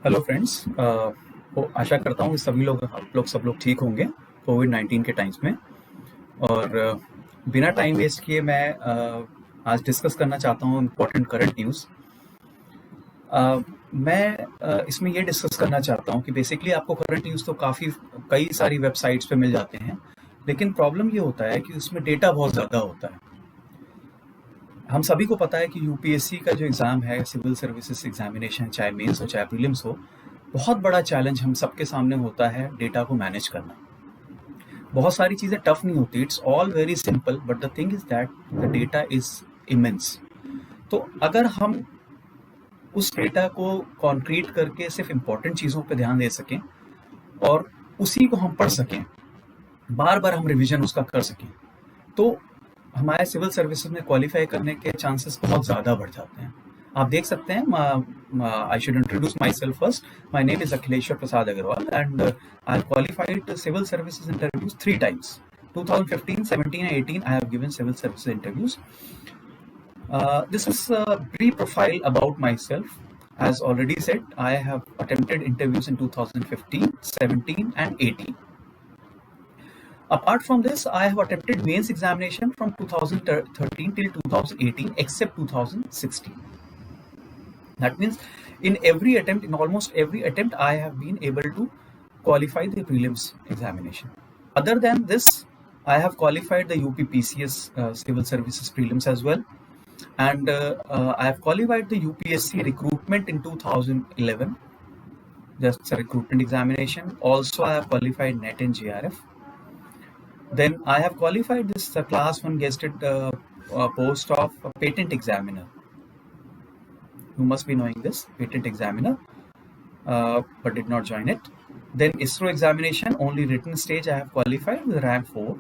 Hello friends. आशा करता हूँ कि सभी लोग आप लोग सब लोग ठीक होंगे कोविड-19 के टाइम्स में। और बिना टाइम वेस्ट किए मैं आज डिस्कस करना चाहता हूँ इम्पोर्टेंट करंट न्यूज़। मैं इसमें ये डिस्कस करना चाहता हूँ कि बेसिकली आपको करंट न्यूज़ तो कई सारी वेबसाइट्स पे मिल जाते हैं, लेकिन प्रॉब्लम ये होता है कि उसमें डेटा बहुत ज़्यादा होता है। हम सभी को पता है कि यूपीएससी का जो एग्ज़ाम है, सिविल सर्विसेज एग्जामिनेशन, चाहे मेंस हो चाहे प्रीलिम्स हो, बहुत बड़ा चैलेंज हम सबके सामने होता है डेटा को मैनेज करना। बहुत सारी चीज़ें टफ नहीं होती, it's all very simple, but the thing is that the data is immense. तो अगर हम उस डेटा को कॉन्क्रीट करके सिर्फ इम्पोर्टेंट चीज़ों पर ध्यान दे सकें और उसी को हम पढ़ सकें, बार बार हम रिविजन उसका कर सकें, तो हमारे सिविल सर्विसेज में क्वालिफाई करने के चांसेस बहुत ज़्यादा बढ़ जाते हैं। आप देख सकते हैं, I should introduce myself first. My name is Akhileshwar Prasad Agarwal and I qualified civil services interviews 3 times. 2015, 17 and 18 I have given civil services interviews. This is a brief profile about myself. As already said, I have attempted interviews in 2015, 17 and 18. Apart from this, I have attempted mains examination from 2013 till 2018, except 2016. That means in almost every attempt, I have been able to qualify the prelims examination. Other than this, I have qualified the UPPCS civil services prelims as well. And I have qualified the UPSC recruitment in 2011. That's a recruitment examination. Also, I have qualified NET and JRF. Then I have qualified this class 1 gazetted post of a patent examiner. You must be knowing this, patent examiner, but did not join it. Then ISRO examination, only written stage I have qualified with rank 4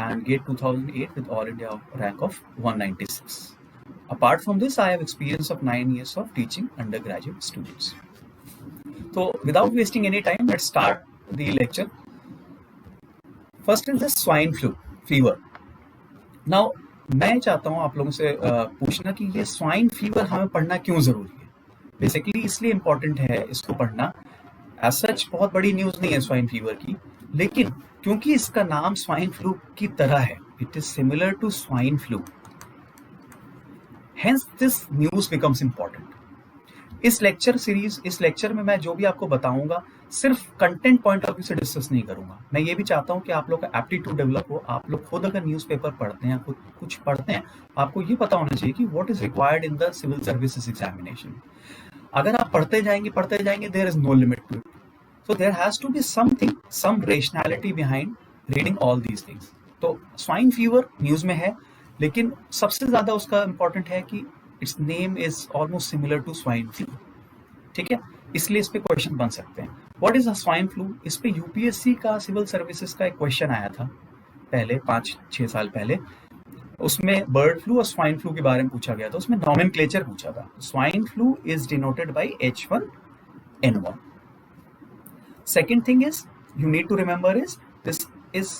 and GATE 2008 with All India rank of 196. Apart from this, I have experience of 9 years of teaching undergraduate students. So without wasting any time, let's start the lecture. First is the swine flu fever. Now मैं चाहता हूँ आप लोगों से पूछना कि ये swine fever हमें पढ़ना क्यों जरूरी है। बेसिकली इसलिए इम्पोर्टेंट है इसको पढ़ना। एज सच बहुत बड़ी न्यूज नहीं है स्वाइन फीवर की, लेकिन क्योंकि इसका नाम स्वाइन फ्लू की तरह है, it is similar to swine flu, hence this news becomes important. इस लेक्चर में मैं जो भी आपको बताऊंगा सिर्फ कंटेंट पॉइंट ऑफ व्यू से डिस्कस नहीं करूंगा। मैं ये भी चाहता हूं कि आप लोग का एप्टीट्यूड डेवलप हो। आप लोग खुद अगर न्यूज़पेपर पढ़ते हैं, खुद कुछ पढ़ते हैं, आपको ये पता होना चाहिए कि what is required in the civil services examination. अगर आप पढ़ते जाएंगे there is no limit to it. So there has to be something, some rationality behind reading all these things. तो स्वाइन फीवर न्यूज में है, लेकिन सबसे ज्यादा उसका इंपॉर्टेंट है कि its name is almost similar to swine flu. ठीक है, इसलिए इस पे क्वेश्चन बन सकते हैं। What is a swine flu? इस पे यूपीएससी का सिविल सर्विसेज का एक क्वेश्चन आया था पहले, 5-6 साल पहले। उसमें बर्ड फ्लू और स्वाइन फ्लू के बारे में पूछा गया था। उसमें नॉमेनक्लेचर पूछा था। Swine flu is denoted by H1N1. Second thing is you need to remember is this is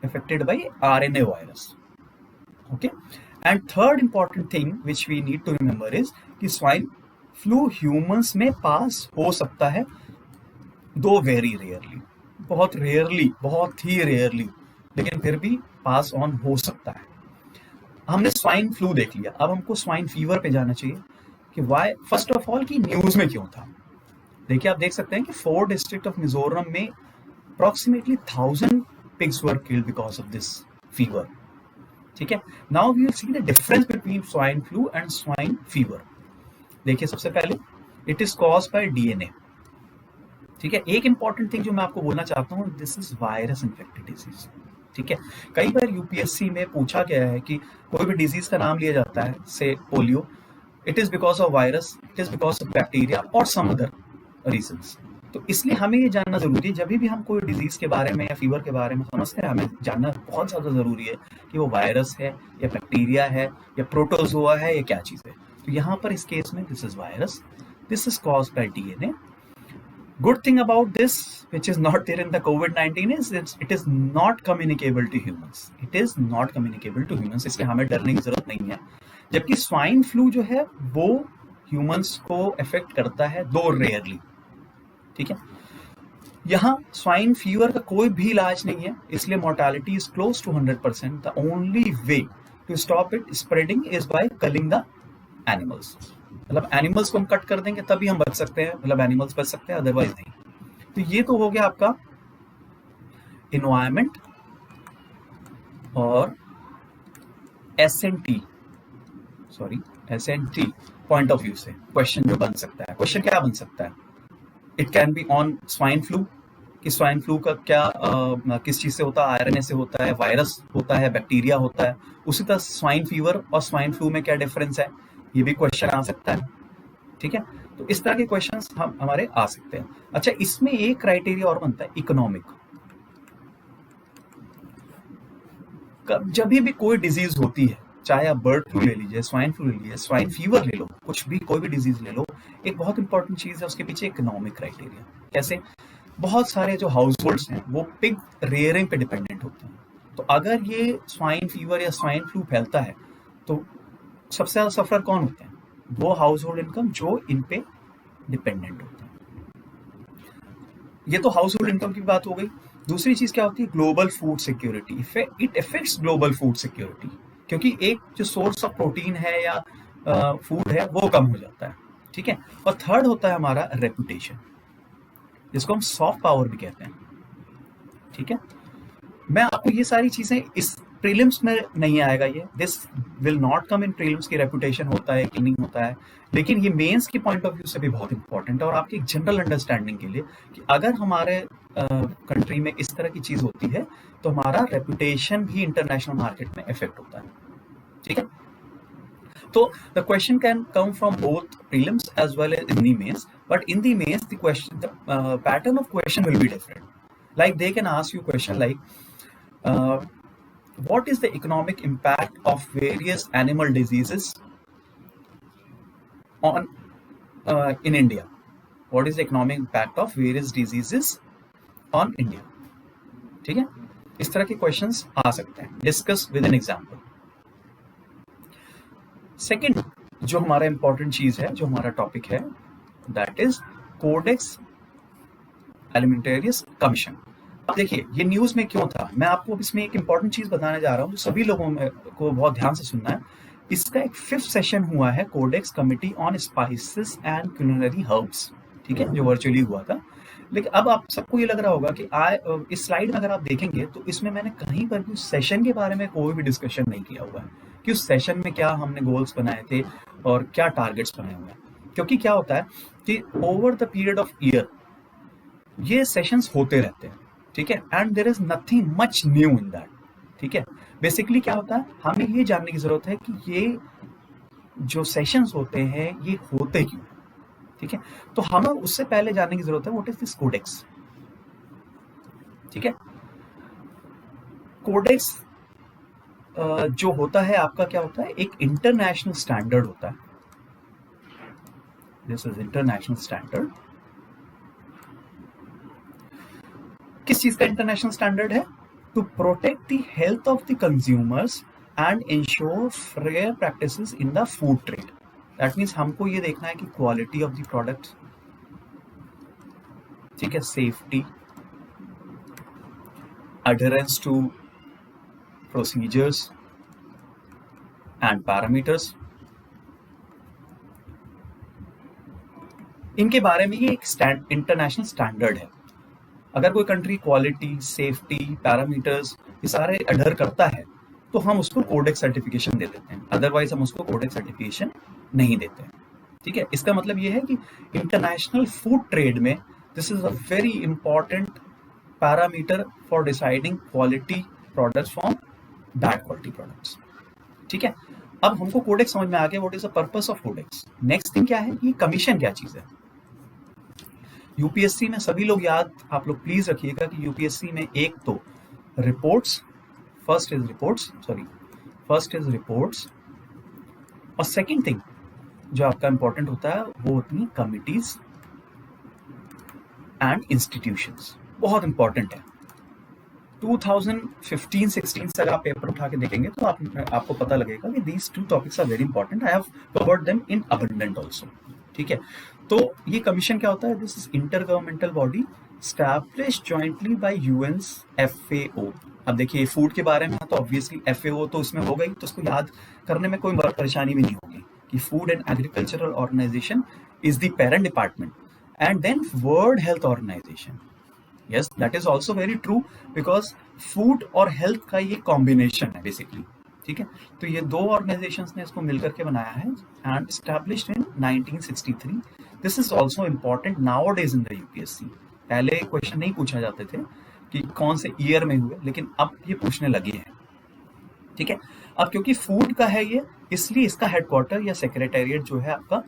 affected by RNA virus. Okay, and third important thing which we need to remember is कि swine flu humans में पास हो सकता है, दो very rarely, बहुत ही rarely, लेकिन फिर भी पास ऑन हो सकता है। हमने स्वाइन फ्लू देख लिया, अब हमको स्वाइन फीवर पे जाना चाहिए कि वाई, फर्स्ट ऑफ ऑल कि न्यूज में क्यों था। देखिए, आप देख सकते हैं कि 4 डिस्ट्रिक्ट ऑफ मिजोरम में approximately 1000 pigs were killed because of this fever. ठीक है, now we will see the difference between swine flu and swine fever. देखिए, सबसे पहले it is caused by DNA. ठीक है, एक इंपॉर्टेंट थिंग जो मैं आपको बोलना चाहता हूँ, this is virus infected disease. ठीक है, कई बार यूपीएससी में पूछा गया है कि कोई भी डिजीज का नाम लिया जाता है, से polio, it is because of virus, it is because of bacteria और सम अदर रीजंस। तो इसलिए हमें ये जानना जरूरी है, जब भी हम कोई डिजीज के बारे में या फीवर के बारे में समझते हैं, हमें जानना बहुत ज्यादा जरूरी है कि वो वायरस है या बैक्टीरिया है या प्रोटोजोआ है या क्या चीज है। तो यहाँ पर इस केस में this is virus, this is caused by DNA. Good thing about this, which is not there in the COVID-19, is it is not communicable to humans. It is not communicable to humans. इसलिए हमें डरने की जरूरत नहीं है। जबकि swine flu जो है वो ह्यूमंस को अफेक्ट करता है, दो रेयरली, ठीक है। यहाँ स्वाइन फीवर का कोई भी इलाज नहीं है, इसलिए mortality is close to 100%। The only way to stop it spreading is by killing the animals. मतलब एनिमल्स को हम कट कर देंगे तभी हम बच सकते हैं, मतलब एनिमल्स बच सकते हैं, अदरवाइज नहीं। तो ये तो हो गया आपका इन्वायरमेंट और एसएनटी पॉइंट ऑफ व्यू से क्वेश्चन जो बन सकता है। क्वेश्चन क्या बन सकता है? It can be on swine flu, कि स्वाइन फ्लू का क्या किस चीज से होता है? आरएनए से होता है, वायरस होता है, बैक्टीरिया होता है। उसी तरह स्वाइन फीवर और स्वाइन फ्लू में क्या डिफरेंस है, ये भी क्वेश्चन आ सकता है, ठीक है। तो इस तरह के क्वेश्चंस हमारे आ सकते हैं। अच्छा, इसमें एक क्राइटेरिया और बनता है, इकोनॉमिक। जब भी कोई डिजीज होती है, चाहे आप बर्ड फ्लू ले लीजिए, स्वाइन फ्लू ले लीजिए, स्वाइन फीवर ले लो, कुछ भी कोई भी डिजीज ले लो, एक बहुत इंपॉर्टेंट चीज है उसके पीछे इकोनॉमिक क्राइटेरिया। कैसे? बहुत सारे जो हाउस होल्ड्स हैं वो पिग रेयरिंग पे डिपेंडेंट होते हैं। तो अगर ये स्वाइन फीवर या स्वाइन फ्लू फैलता है तो सबसे ज्यादा सफर कौन होते हैं? वो हाउस होल्ड इनकम जो इन पे डिपेंडेंट होते हैं। ये तो हाउस होल्ड इनकम की बात हो गई। दूसरी चीज क्या होती है? Global food security. It affects global food security, क्योंकि एक जो सोर्स ऑफ प्रोटीन है या फूड है वो कम हो जाता है, ठीक है। और थर्ड होता है हमारा रेपुटेशन, जिसको हम सॉफ्ट पावर भी कहते हैं, ठीक है। मैं आपको ये सारी चीजें इस प्रीलिम्स में नहीं आएगा, ये this will not come in prelims की। रेपुटेशन होता है कि नहीं होता है, लेकिन ये मेंस के पॉइंट ऑफ व्यू से भी बहुत इंपॉर्टेंट है, और आपकी जनरल अंडरस्टैंडिंग के लिए कि अगर हमारे कंट्री में इस तरह की चीज होती है तो हमारा रेपुटेशन भी इंटरनेशनल मार्केट में इफेक्ट होता है, ठीक है। So the question can come from both prelims as well as in the mains, but in the mains the pattern of question will be different. Like they can ask you question like, what is the economic impact of various animal diseases on in India? What is the economic impact of various diseases on India? ठीक है, इस तरह के questions आ सकते हैं। Discuss with an example. Second जो हमारा important चीज है, जो हमारा टॉपिक है, that is codex Alimentarius commission. अब देखिए ये न्यूज में क्यों था, मैं आपको इसमें एक इंपॉर्टेंट चीज बताने जा रहा हूं जो सभी लोगों को बहुत ध्यान से सुनना है। इसका एक 5th सेशन हुआ है, codex committee on spices and culinary herbs, ठीक है, जो वर्चुअली हुआ था। लेकिन अब आप सबको ये लग रहा होगा कि इस स्लाइड में अगर आप देखेंगे तो इसमें मैंने कहीं पर भी उस सेशन के बारे में कोई भी डिस्कशन नहीं किया हुआ है कि उस सेशन में क्या हमने गोल्स बनाए थे और क्या टारगेट्स बनाए हुए हैं। क्योंकि क्या होता है कि over the period of year ये सेशंस होते रहते हैं, ठीक है, and there is nothing much new in that, ठीक है। बेसिकली क्या होता है, हमें ये जानने की जरूरत है कि ये जो सेशंस होते हैं ये होते क्यों, ठीक है। तो हमें उससे पहले जानने की जरूरत है व्हाट इज दिस कोडेक्स, ठीक है। कोडेक्स जो होता है आपका क्या होता है, एक इंटरनेशनल स्टैंडर्ड होता है। This is international standard. किस चीज का इंटरनेशनल स्टैंडर्ड है? To protect the health of the consumers and ensure fair practices in the food trade. That means हमको ये देखना है कि क्वालिटी ऑफ द प्रोडक्ट, ठीक है, safety, adherence to procedures and parameters, इनके बारे में ये एक इंटरनेशनल स्टैंडर्ड है। अगर कोई कंट्री क्वालिटी, सेफ्टी, पैरामीटर्स ये सारे अडर करता है तो हम उसको कोडेक्स सर्टिफिकेशन दे देते हैं, अदरवाइज हम उसको कोडेक्स सर्टिफिकेशन नहीं देते हैं, ठीक है। इसका मतलब ये है कि इंटरनेशनल फूड ट्रेड में this is a very important parameter for deciding quality products from bad quality products, ठीक है। अब हमको कोडेक्स समझ में आ गया, what is the purpose of codex. Next thing क्या है, ये कमीशन क्या चीज है। यूपीएससी में सभी लोग याद, आप लोग प्लीज रखिएगा कि यूपीएससी में एक तो रिपोर्ट्स, फर्स्ट इज रिपोर्ट्स, और सेकंड थिंग जो आपका इंपॉर्टेंट होता है वो होती है कमिटीज एंड इंस्टीट्यूशंस, बहुत इंपॉर्टेंट है। 2015-16 से अगर आप पेपर उठा के देखेंगे तो आपको पता लगेगा कि these two topics are very important. I have covered them in abundant also. ठीक है, तो ये कमीशन क्या होता है? This is inter governmental body established jointly by UN's FAO। अब देखिए फूड के बारे में तो ऑब्वियसली FAO तो उसमें हो गई, तो उसको याद करने में कोई परेशानी भी नहीं होगी कि food and agricultural organisation is the parent department. And then world health organisation, yes that is also very true, because food और हेल्थ का ये कॉम्बिनेशन है बेसिकली। ठीक है, तो ये दो ऑर्गेनाइजेशंस ने इसको मिलकर के बनाया है and established in 1963। This is also important now days in the UPSC. पहले क्वेश्चन नहीं पूछा जाते थे कि कौन से ईयर में हुए, लेकिन अब ये पूछने लगे हैं। ठीक है, अब क्योंकि फूड का है ये, इसलिए इसका हेडक्वार्टर या सेक्रेटेरिएट जो है आपका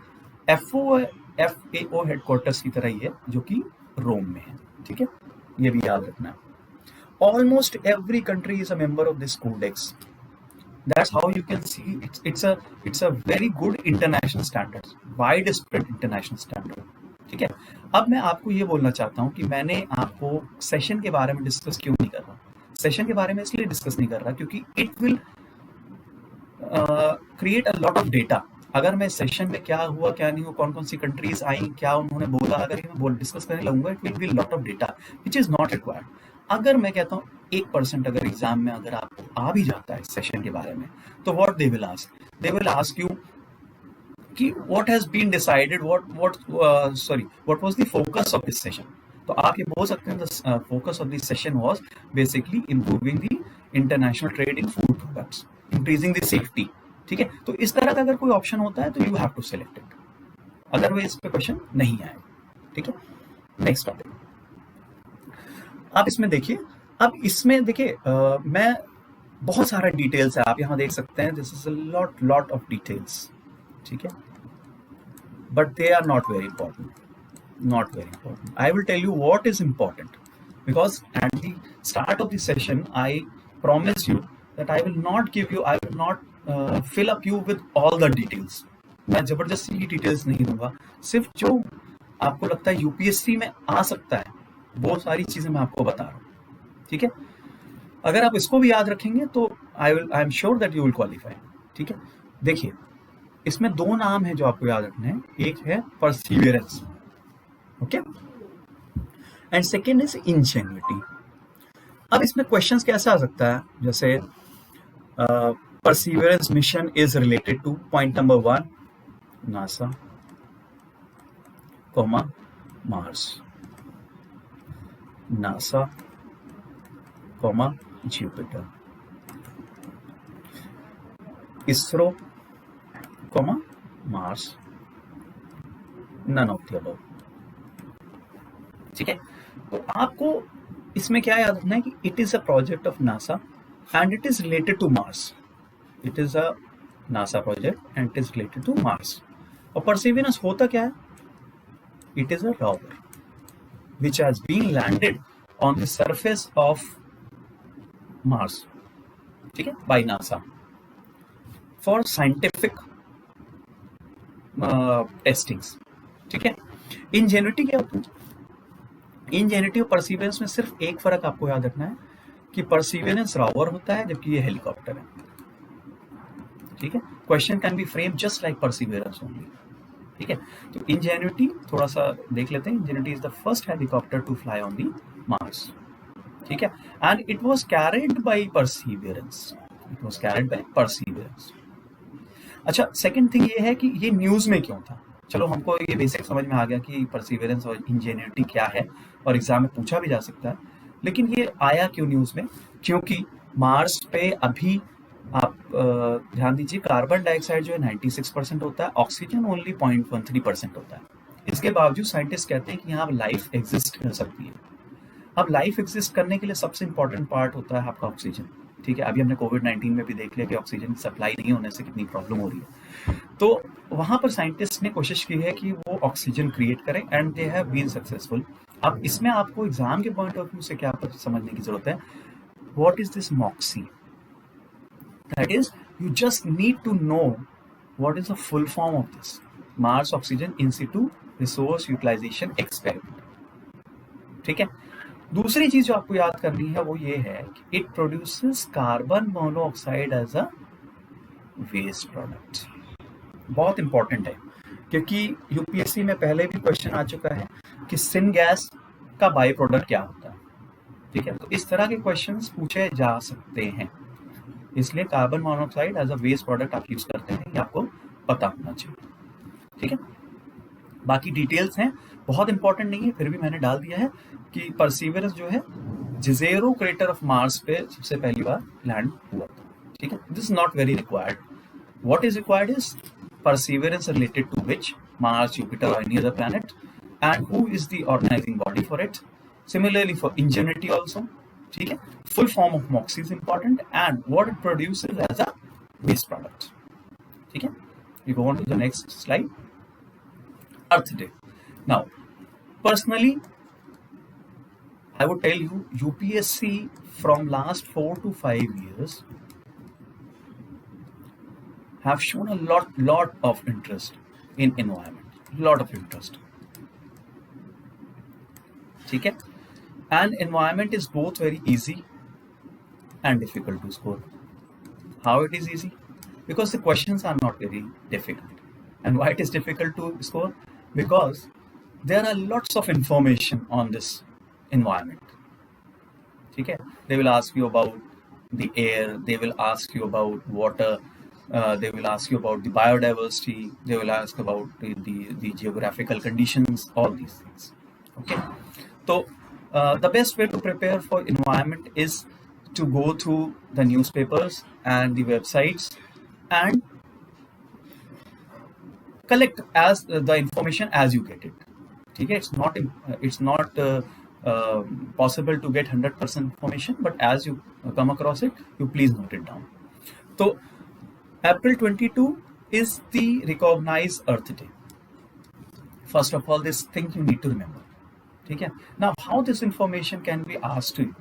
FAO हेडक्वार्टर्स की तरह ही है, जो कि रोम में है। ठीक है, ये भी याद रखना है। Almost every country is a member of this codex. That's how you can see it's a very good international standard, widespread international standard. ठीक है, अब मैं आपको ये बोलना चाहता हूँ कि मैंने आपको सेशन के बारे में डिस्कस क्यों नहीं कर रहा। सेशन के बारे में इसलिए डिस्कस नहीं कर रहा क्योंकि it will create a lot of data. अगर मैं सेशन में क्या हुआ क्या नहीं हुआ, कौन कौन सी कंट्रीज आई, क्या उन्होंने बोला, अगर मैं डिस्कस करने लगूंगा, it will be lot of data which is not required. अगर मैं कहता हूँ 1% अगर एग्जाम में अगर आपको आ भी जाता है सेशन के बारे में, तो what they will ask you कि what has been decided, what was the focus of this session. तो आप ये बोल सकते हैं the focus of this session was basically improving the international trade in food products, increasing the safety. ठीक है, तो इस तरह का अगर कोई ऑप्शन होता है तो you have to select it, otherwise इस पे क्वेश्चन नहीं आएगा। ठीक है, नेक्स्ट टॉपिक आप इसमें देखिए। अब इसमें देखिए मैं बहुत सारा डिटेल्स है, आप यहां देख सकते हैं, this is a lot of details. ठीक है, but they are not very important, not very important. I will tell you what is important, because at the start of the session I promise you that I will not fill up you with all the details. मैं जबरदस्ती की details नहीं दूंगा, सिर्फ जो आपको लगता है यूपीएससी में आ सकता है वो सारी चीजें मैं आपको बता रहा हूँ। ठीक है, अगर आप इसको भी याद रखेंगे तो I am sure that you will qualify. ठीक है, देखिए इसमें दो नाम है जो आपको याद रखने हैं, एक है perseverance, okay, and second is ingenuity. अब इसमें क्वेश्चंस कैसे आ सकता है, जैसे Perseverance mission is related to point number 1 NASA, Mars, NASA, Jupiter, ISRO, Mars, none of the above. ठीक है, तो आपको इसमें क्या याद रखना है कि it is a project of NASA and it is related to Mars. It is a NASA project and it is related to Mars. और परसिवियरेंस होता क्या है? It is a rover which has been landed on the surface of Mars, ठीक है, by NASA for scientific testings। ठीक है, इंजेन्युइटी क्या होता है? इंजेन्युइटी और परसिवियरेंस में सिर्फ एक फर्क आपको याद रखना है कि परसिवियरेंस रोवर होता है जबकि ये हेलीकॉप्टर है। ठीक है, question can be frame just like Perseverance only. ठीक है, तो इंजेन्युइटी थोड़ा सा देख लेते हैं। Ingenuity is the first helicopter to fly on the Mars. ठीक है, and it was carried by Perseverance. It was carried by Perseverance. अच्छा, सेकंड थिंग ये है कि ये न्यूज में क्यों था। चलो हमको ये बेसिक समझ में आ गया कि परसिवियरेंस और इंजेन्युइटी क्या है और एग्जाम में पूछा भी जा सकता है, लेकिन ये आया क्यों न्यूज में? क्योंकि मार्स पे अभी आप ध्यान दीजिए, कार्बन डाइऑक्साइड जो है 96% होता है, ऑक्सीजन ओनली 0.13% होता है। इसके बावजूद साइंटिस्ट कहते हैं कि यहाँ लाइफ एग्जिस्ट कर सकती है। अब लाइफ एग्जिस्ट करने के लिए सबसे इंपॉर्टेंट पार्ट होता है आपका ऑक्सीजन। ठीक है, अभी हमने कोविड-19 में भी देख लिया कि ऑक्सीजन की सप्लाई नहीं होने से कितनी प्रॉब्लम हो रही है। तो वहां पर साइंटिस्ट ने कोशिश की है कि वो ऑक्सीजन क्रिएट करें and they have been successful. अब इसमें आपको एग्जाम के पॉइंट ऑफ व्यू से क्या समझने की जरूरत है, what is this Moxie? That is, you just need to know what is the full form of this Mars Oxygen In Situ Resource Utilization Experiment. ठीक है, दूसरी चीज जो आपको याद करनी है वो ये है कि it produces carbon monoxide as a waste product. बहुत इंपॉर्टेंट है क्योंकि यूपीएससी में पहले भी क्वेश्चन आ चुका है कि सिन गैस का बाई प्रोडक्ट क्या होता है। ठीक है, तो इस तरह के क्वेश्चंस पूछे जा सकते हैं, इसलिए carbon monoxide as a waste product आप यूज करते हैं, ये आपको पता होना चाहिए। ठीक है, बाकी डिटेल्स हैं, बहुत इंपॉर्टेंट नहीं है, फिर भी मैंने डाल दिया है कि परसिवरेंस जो है जिजेरो क्रेटर ऑफ मार्स पे सबसे पहली बार लैंड हुआ था। ठीक है, this is not very required. What is required is perseverance related to which Mars, Jupiter, or any other planet, and who is the organizing body for it. Similarly for Ingenuity also. ठीक है, full form of MOXIE is important and what it produces as a waste product. ठीक है, we go on to the next slide. Earth Day. Now, personally, I would tell you UPSC from last 4 to 5 years have shown a lot of interest in environment, lot of interest. ठीक है, and environment is both very easy and difficult to score. How it is easy? Because the questions are not very difficult. And why it is difficult to score? Because there are lots of information on this environment. ठीक है, they will ask you about the air, they will ask you about water, they will ask you about the biodiversity, they will ask about the geographical conditions, all these things. Okay, so the best way to prepare for environment is to go through the newspapers and the websites and collect as the information as you get it. ठीक है, it's not possible to get 100% information, but as you come across it, you please note it down. So April 22 is the recognized Earth Day. First of all, this thing you need to remember. ठीक है, now how this information can be asked to you,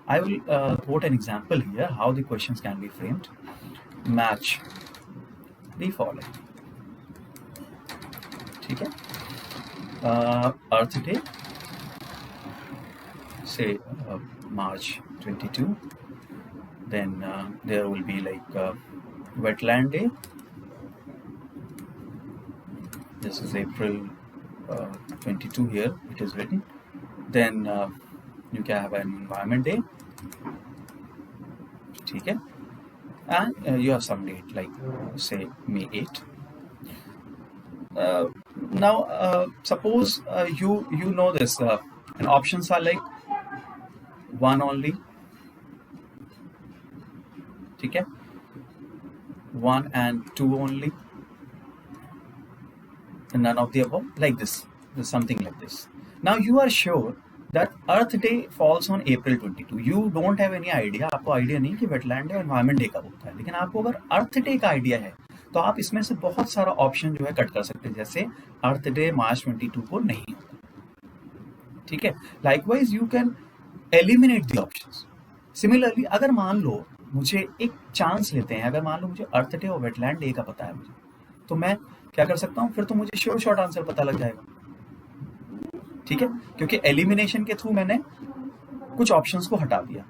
I will quote an example here how the questions can be framed. Match the following. ठीक है, Earth Day, say March 22, then there will be like Wetland Day. This is April 22 here, it is written. Then you can have an Environment Day. ठीक है, and you have some date like say May 8. Now suppose you know this and options are like one only. ठीक है, 1 and 2 only, and none of the above, like this, something like this. Now you are sure that Earth Day falls on April 22. You don't have any idea, आपको idea नहीं कि wetland day और environment day कब होता है, लेकिन आपको अगर अर्थ डे का आइडिया है तो आप इसमें से बहुत सारा ऑप्शन जो है कट कर सकते हैं, जैसे अर्थ डे मार्च 22 को नहीं होता। ठीक है, likewise you can eliminate the options. Similarly अगर मान लो मुझे एक चांस लेते हैं, अगर मान लो मुझे अर्थ डे और वेटलैंड डे का पता है मुझे, तो मैं क्या कर सकता हूँ, फिर तो मुझे श्योर शॉर्ट आंसर पता लग जाएगा। ठीक है, क्योंकि एलिमिनेशन के थ्रू मैंने कुछ ऑप्शंस को हटा दिया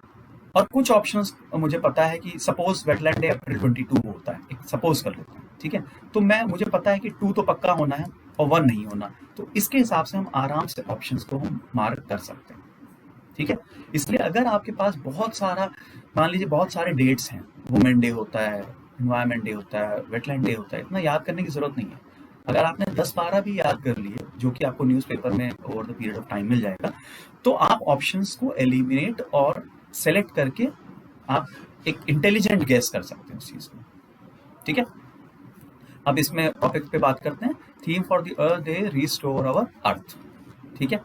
और कुछ ऑप्शंस मुझे पता है कि सपोज वेटलैंड डे अप्रैल 22 होता है, सपोज कर लेते हैं। ठीक है, तो मुझे पता है कि 2 तो पक्का होना है और 1 नहीं होना, तो इसके हिसाब से हम आराम से ऑप्शंस को हम मार्क कर सकते हैं। ठीक है, इसलिए अगर आपके पास बहुत सारा, मान लीजिए बहुत सारे डेट्स हैं, वुमेन डे होता है, एनवायरमेंट डे होता है, वेटलैंड डे होता है, इतना याद करने की जरूरत नहीं है। अगर आपने 10-12 भी याद कर लिए, जो कि आपको न्यूज़पेपर में over the period of time मिल जाएगा, तो आप ऑप्शंस को एलिमिनेट और सेलेक्ट करके आप एक इंटेलिजेंट गेस कर सकते हैं उस चीज में। ठीक है, अब इसमें टॉपिक पे बात करते हैं। Theme for the earth day, restore our earth. ठीक है,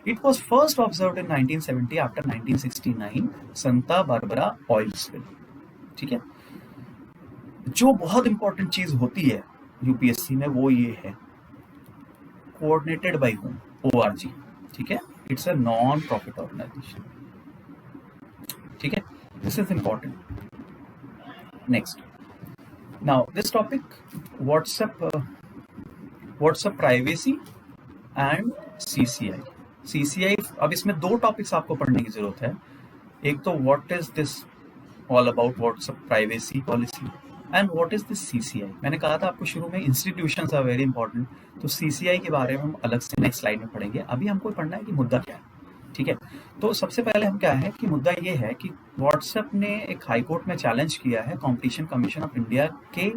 it was first observed in 1970 after 1969 Santa Barbara oil spill. ठीक है, जो बहुत इंपॉर्टेंट चीज होती है यूपीएससी में वो ये है, कोऑर्डिनेटेड बाय होम, ORG। ठीक है, it's a non profit organisation. ठीक है, this is important. Next, now this topic, WhatsApp privacy and CCI। CCI, अब इसमें दो टॉपिक्स आपको पढ़ने की जरूरत है। एक तो what is this all about, what's privacy policy, and what is this CCI. मैंने कहा था आपको शुरू में इंस्टीट्यूशंस आर वेरी इंपॉर्टेंट, तो सीसीआई के बारे में हम अलग से नेक्स्ट स्लाइड में पढ़ेंगे। अभी हमको पढ़ना है कि मुद्दा क्या है, ठीक है। तो सबसे पहले हम क्या है कि मुद्दा ये है कि व्हाट्सएप ने एक हाई कोर्ट में चैलेंज किया है कंपटीशन कमीशन ऑफ इंडिया के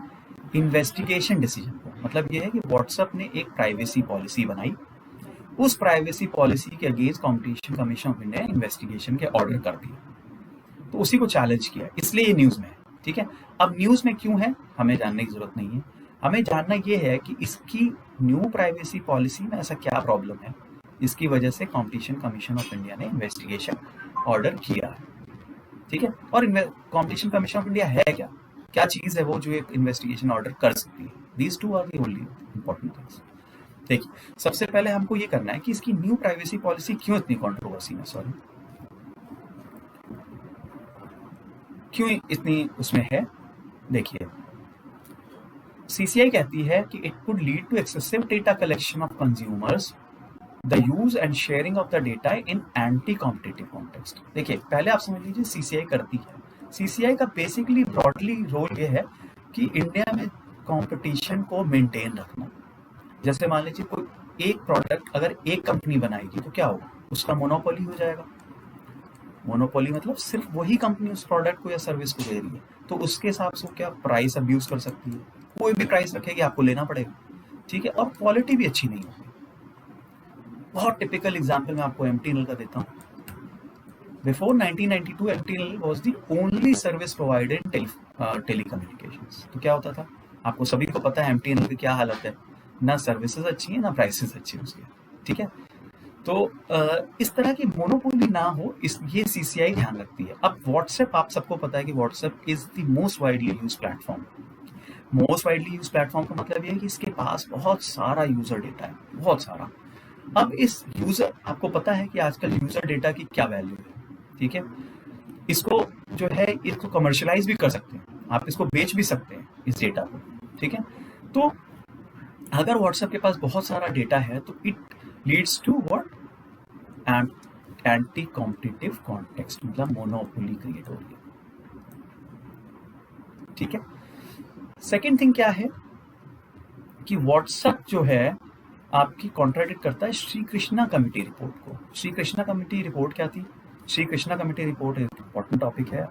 इन्वेस्टिगेशन डिसीजन को। मतलब ये है कि व्हाट्सएप ने एक प्राइवेसी पॉलिसी बनाई, उस प्राइवेसी पॉलिसी के against competition commission of India investigation के ऑर्डर कर दिए, तो उसी को चैलेंज किया, इसलिए ये न्यूज में है, ठीक है। अब न्यूज में क्यों है हमें जानने की जरूरत नहीं है, हमें जानना ये है कि इसकी न्यू प्राइवेसी पॉलिसी में ऐसा क्या प्रॉब्लम है, इसकी वजह से कंपटीशन कमीशन ऑफ इंडिया ने इन्वेस्टिगेशन ऑर्डर किया है, ठीक है। और कंपटीशन कमीशन ऑफ इंडिया है क्या, क्या चीज है वो जो एक इन्वेस्टिगेशन ऑर्डर कर सकती है। These two are the only important things. देखिए, सबसे पहले हमको ये करना है कि इसकी न्यू प्राइवेसी पॉलिसी क्यों इतनी कंट्रोवर्सी में, क्यों इतनी उसमें है। देखिए, सीसीआई कहती है कि it could lead to excessive data collection of consumers, the use and sharing of the data in anti competitive context. देखिए, पहले आप समझ लीजिए सीसीआई करती है, सीसीआई का बेसिकली ब्रॉडली रोल ये है कि इंडिया में कंपटीशन को मेंटेन रखना। जैसे मान लीजिए कोई एक प्रोडक्ट अगर एक कंपनी बनाएगी तो क्या होगा, उसका मोनोपोली हो जाएगा। मोनोपोली मतलब सिर्फ वही कंपनी उस प्रोडक्ट को या सर्विस को दे रही है, तो उसके हिसाब से क्या प्राइस अब्यूज कर सकती है, कोई भी प्राइस रखेगी आपको लेना पड़ेगा, ठीक है। और क्वालिटी भी अच्छी नहीं होगी। बहुत टिपिकल एग्जांपल मैं आपको एमटीएनएल का देता हूँ। Before 1992 MTNL was the only service provider in telecommunications. तो क्या होता था, आपको सभी को पता है एमटीएनएल की क्या हालत है, ना सर्विसेज अच्छी है ना प्राइसेस अच्छी है उसके, ठीक है। तो इस तरह की मोनोपोली ना हो, ये सीसीआई ध्यान रखती है। अब व्हाट्सएप, आप सबको पता है कि WhatsApp is the most widely use platform. Most widely use platform का मतलब ये है कि इसके पास बहुत सारा यूजर डेटा है, बहुत सारा। अब इस यूजर, आपको पता है कि आजकल यूजर डेटा की क्या वैल्यू है, ठीक है। इसको जो है इसको कमर्शलाइज भी कर सकते हैं, आप इसको बेच भी सकते हैं इस डेटा को, ठीक है। तो अगर व्हाट्सएप के पास बहुत सारा डेटा है तो it leads to what, and anti competitive context, मतलब मोनोपोली क्रिएट हो रही है, ठीक है। सेकेंड थिंग क्या है कि व्हाट्सएप जो है आपकी कॉन्ट्राडिक्ट करता है श्री कृष्णा कमेटी रिपोर्ट को। श्री कृष्णा कमेटी रिपोर्ट क्या थी, श्री कृष्णा कमेटी रिपोर्ट एक इंपॉर्टेंट टॉपिक है।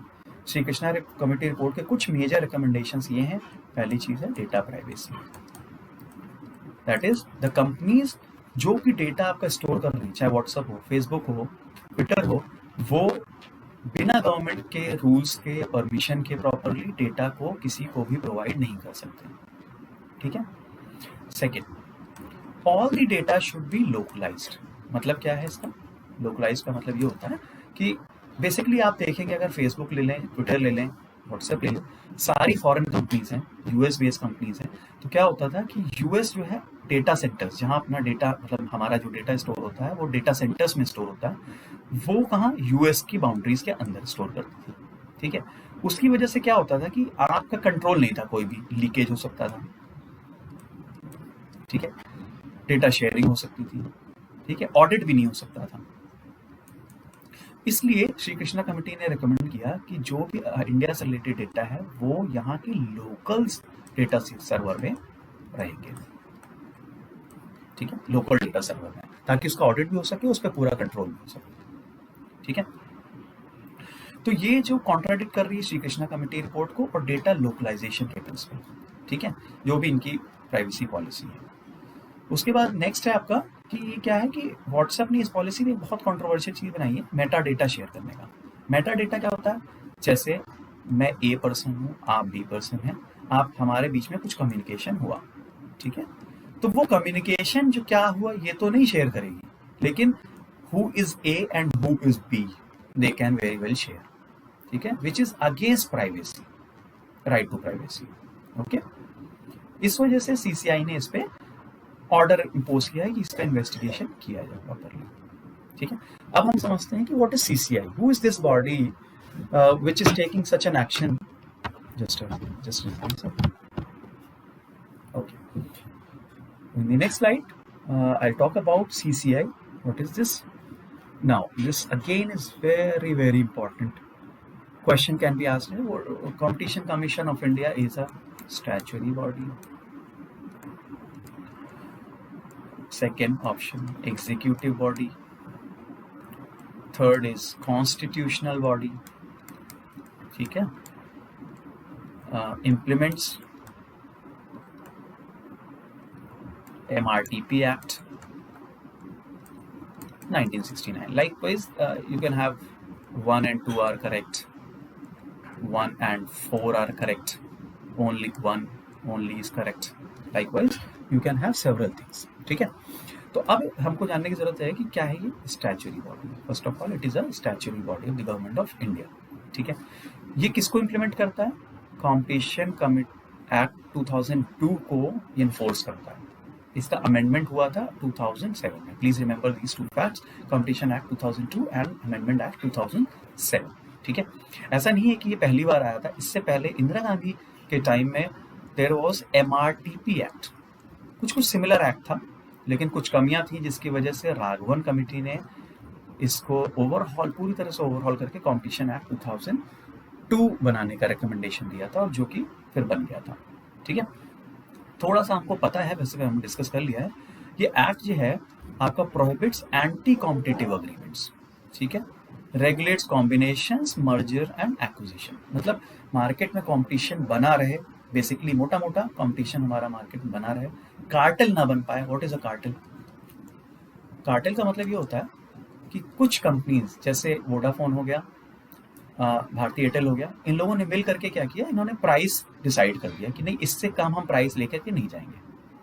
श्री कृष्णा कमेटी रिपोर्ट के कुछ मेजर रिकमेंडेशंस ये हैं। पहली चीज है data privacy, that is the companies जो भी डेटा आपका स्टोर कर रही है, चाहे व्हाट्सएप हो, फेसबुक हो, ट्विटर हो, वो बिना गवर्नमेंट के रूल्स के परमिशन के प्रॉपरली डेटा को किसी को भी प्रोवाइड नहीं कर सकते, ठीक है। Second, all the data should be localised. मतलब क्या है इसका, लोकलाइज्ड का मतलब ये होता है कि बेसिकली आप देखेंगे अगर फेसबुक ले लें, ट्विटर ले लें, व्हाट्सएप ले लें, सारी फॉरेन कंपनीज हैं, यूएस बेस्ड कंपनीज हैं। तो क्या होता था कि यूएस जो है डेटा सेंटर्स, जहाँ अपना डेटा, मतलब हमारा जो डेटा स्टोर होता है वो डेटा सेंटर्स में स्टोर होता है, वो कहाँ, यूएस की बाउंड्रीज के अंदर स्टोर करती थी, ठीक है। उसकी वजह से क्या होता था कि आपका कंट्रोल नहीं था, कोई भी लीकेज हो सकता था, ठीक है। डेटा शेयरिंग हो सकती थी, ठीक है। ऑडिट भी नहीं हो सकता था। इसलिए श्री कृष्णा कमेटी ने रिकमेंड किया कि जो भी इंडिया से रिलेटेड डेटा है वो यहाँ के लोकल डेटा सर्वर में रहेंगे, ठीक है, लोकल डेटा सर्वर में, ताकि उसका ऑडिट भी हो सके, उस पर पूरा कंट्रोल भी हो सके, ठीक है। तो ये जो कॉन्ट्राडिक्ट कर रही है श्री कृष्णा कमेटी रिपोर्ट को और डेटा लोकलाइजेशन के प्रिंसिपल, ठीक है, जो भी इनकी प्राइवेसी पॉलिसी है। उसके बाद नेक्स्ट है आपका कि ये क्या है कि व्हाट्सएप ने इस पॉलिसी में बहुत कंट्रोवर्शियल चीज बनाई है, मेटा डेटा शेयर करने का। मेटा डेटा क्या होता है, जैसे मैं ए पर्सन हूँ, आप बी पर्सन हैं, आप हमारे बीच में कुछ कम्युनिकेशन हुआ, ठीक है। तो वो कम्युनिकेशन जो क्या हुआ ये तो नहीं शेयर करेगी, लेकिन who is A and who is B they can very well share, ठीक है, which is against privacy, right to privacy, okay. इस वजह से सीसीआई ने इस पे ऑर्डर इंपोज किया है कि इसका इन्वेस्टिगेशन किया जाए प्रॉपरली, ठीक है। अब हम समझते हैं कि what is CCI, who is this body which is taking such an action. Just okay, in the next slide I'll talk about CCI, What is this? Now, this again is very, very important. Question can be asked, Competition Commission of India is a statutory body. Second option, executive body. Third is constitutional body. ठीक है? Implements MRTP Act 1969. Likewise, you can have 1 and 2 are correct, 1 and 4 are correct, only 1 only is correct. Likewise, you can have several things. ठीक है? तो अब हमको जानने की जरूरत है कि क्या है ये statutory body. First of all, it is a statutory body of the government of India. ठीक है? ये किसको इंप्लीमेंट करता है? कॉम्पिटिशन एक्ट 2002 को इन्फोर्स करता है. इसका अमेंडमेंट हुआ था 2007 में. Please remember these two facts, competition act 2002 and amendment act 2007. ठीक है? ऐसा नहीं है कि ये पहली बार आया था. इससे पहले इंदिरा गांधी के टाइम में देयर वाज MRTP एक्ट. कुछ सिमिलर एक्ट था, लेकिन कुछ कमियां थी, जिसकी वजह से राघवन कमेटी ने इसको ओवरहॉल, पूरी तरह से ओवरहॉल करके कॉम्पिटिशन एक्ट 2002 बनाने का रिकमेंडेशन दिया था, और जो कि फिर बन गया था. ठीक है? थोड़ा सा हमको पता है, वैसे हम डिस्कस कर लिया है. ये एक्ट जो है आपका प्रोहिबिट्स एंटी कॉम्पिटिटिव अग्रीमेंट्स. ठीक है? Regulates combinations, merger and acquisition. मतलब मार्केट में कॉम्पिटिशन बना रहे, बेसिकली मोटा मोटा कॉम्पिटिशन हमारा मार्केट में बना रहे, कार्टेल ना बन पाए. What is a cartel? Cartel का मतलब ये होता है कि कुछ कंपनीज, जैसे वोडाफोन हो गया, भारतीय एयरटेल हो गया, इन लोगों ने मिल करके क्या किया, इन्होंने प्राइस डिसाइड कर दिया कि नहीं, इससे कम हम प्राइस लेकर के नहीं जाएंगे.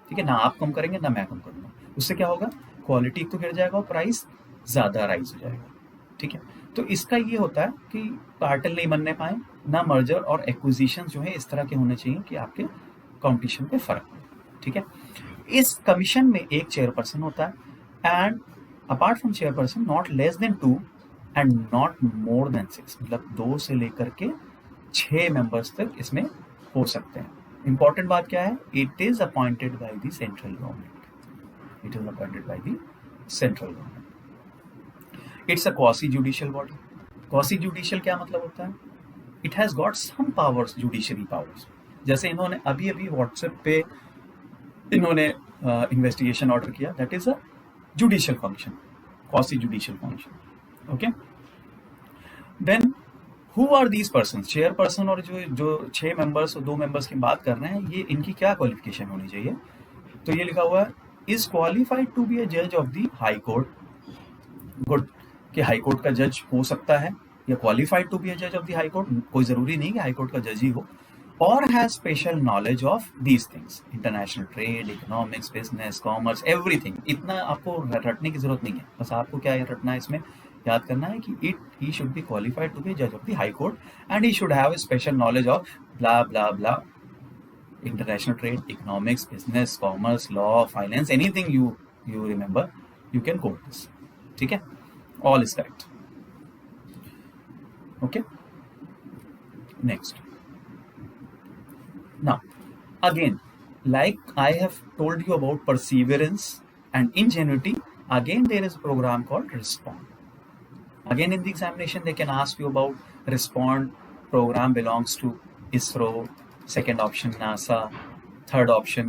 ठीक है? ना आप कम करेंगे ना मैं कम करूंगा. उससे क्या होगा? क्वालिटी तो गिर जाएगा और प्राइस ज्यादा राइज हो जाएगा. ठीक है? तो इसका ये होता है कि कार्टेल नहीं बनने पाए, ना मर्जर और एक्विजिशन जो है इस तरह के होने चाहिए कि आपके कॉम्पिटिशन पे फर्क पड़े. ठीक है? इस कमीशन में एक चेयरपर्सन होता है, and apart from chairperson not less than 2 and not more than 6. मतलब 2 से लेकर के 6 मेंबर्स तक इसमें हो सकते हैं. इंपॉर्टेंट बात क्या है? It is appointed by the central government. It is appointed by the central government. It's a quasi judicial body. Quasi judicial क्या मतलब होता है? It has got some powers, judiciary powers. जैसे इन्होंने अभी व्हाट्सएप पे इन्होंने इन्वेस्टिगेशन ऑर्डर किया, that is a judicial function, quasi judicial function. Okay? Then who are these person? Chairperson और जो 6 मेंबर्स और 2 मेंबर्स की बात कर रहे हैं, ये इनकी क्या क्वालिफिकेशन होनी चाहिए? तो ये लिखा हुआ है, is qualified to be a जज of the high court. Good, कि हाई कोर्ट का जज हो सकता है, या क्वालिफाइड टू बी अ जज ऑफ द हाई कोर्ट. कोई जरूरी नहीं कि हाई कोर्ट का जज ही हो. और has special knowledge of these things, international trade, economics, business, commerce, everything. इतना आपको रटने की जरूरत नहीं है. बस आपको क्या रटना है, इसमें याद करना है कि he should be qualified to be a judge of the high court, and he should have a special knowledge of blah blah blah, international trade, economics, business, commerce, law, finance, anything you remember, you can quote this. ठीक है? All is correct. Okay? Next. Now, again, like I have told you about perseverance and ingenuity, again there is a program called RESPOND. Again, in the examination, they can ask you about RESPOND program belongs to ISRO, second option NASA, third option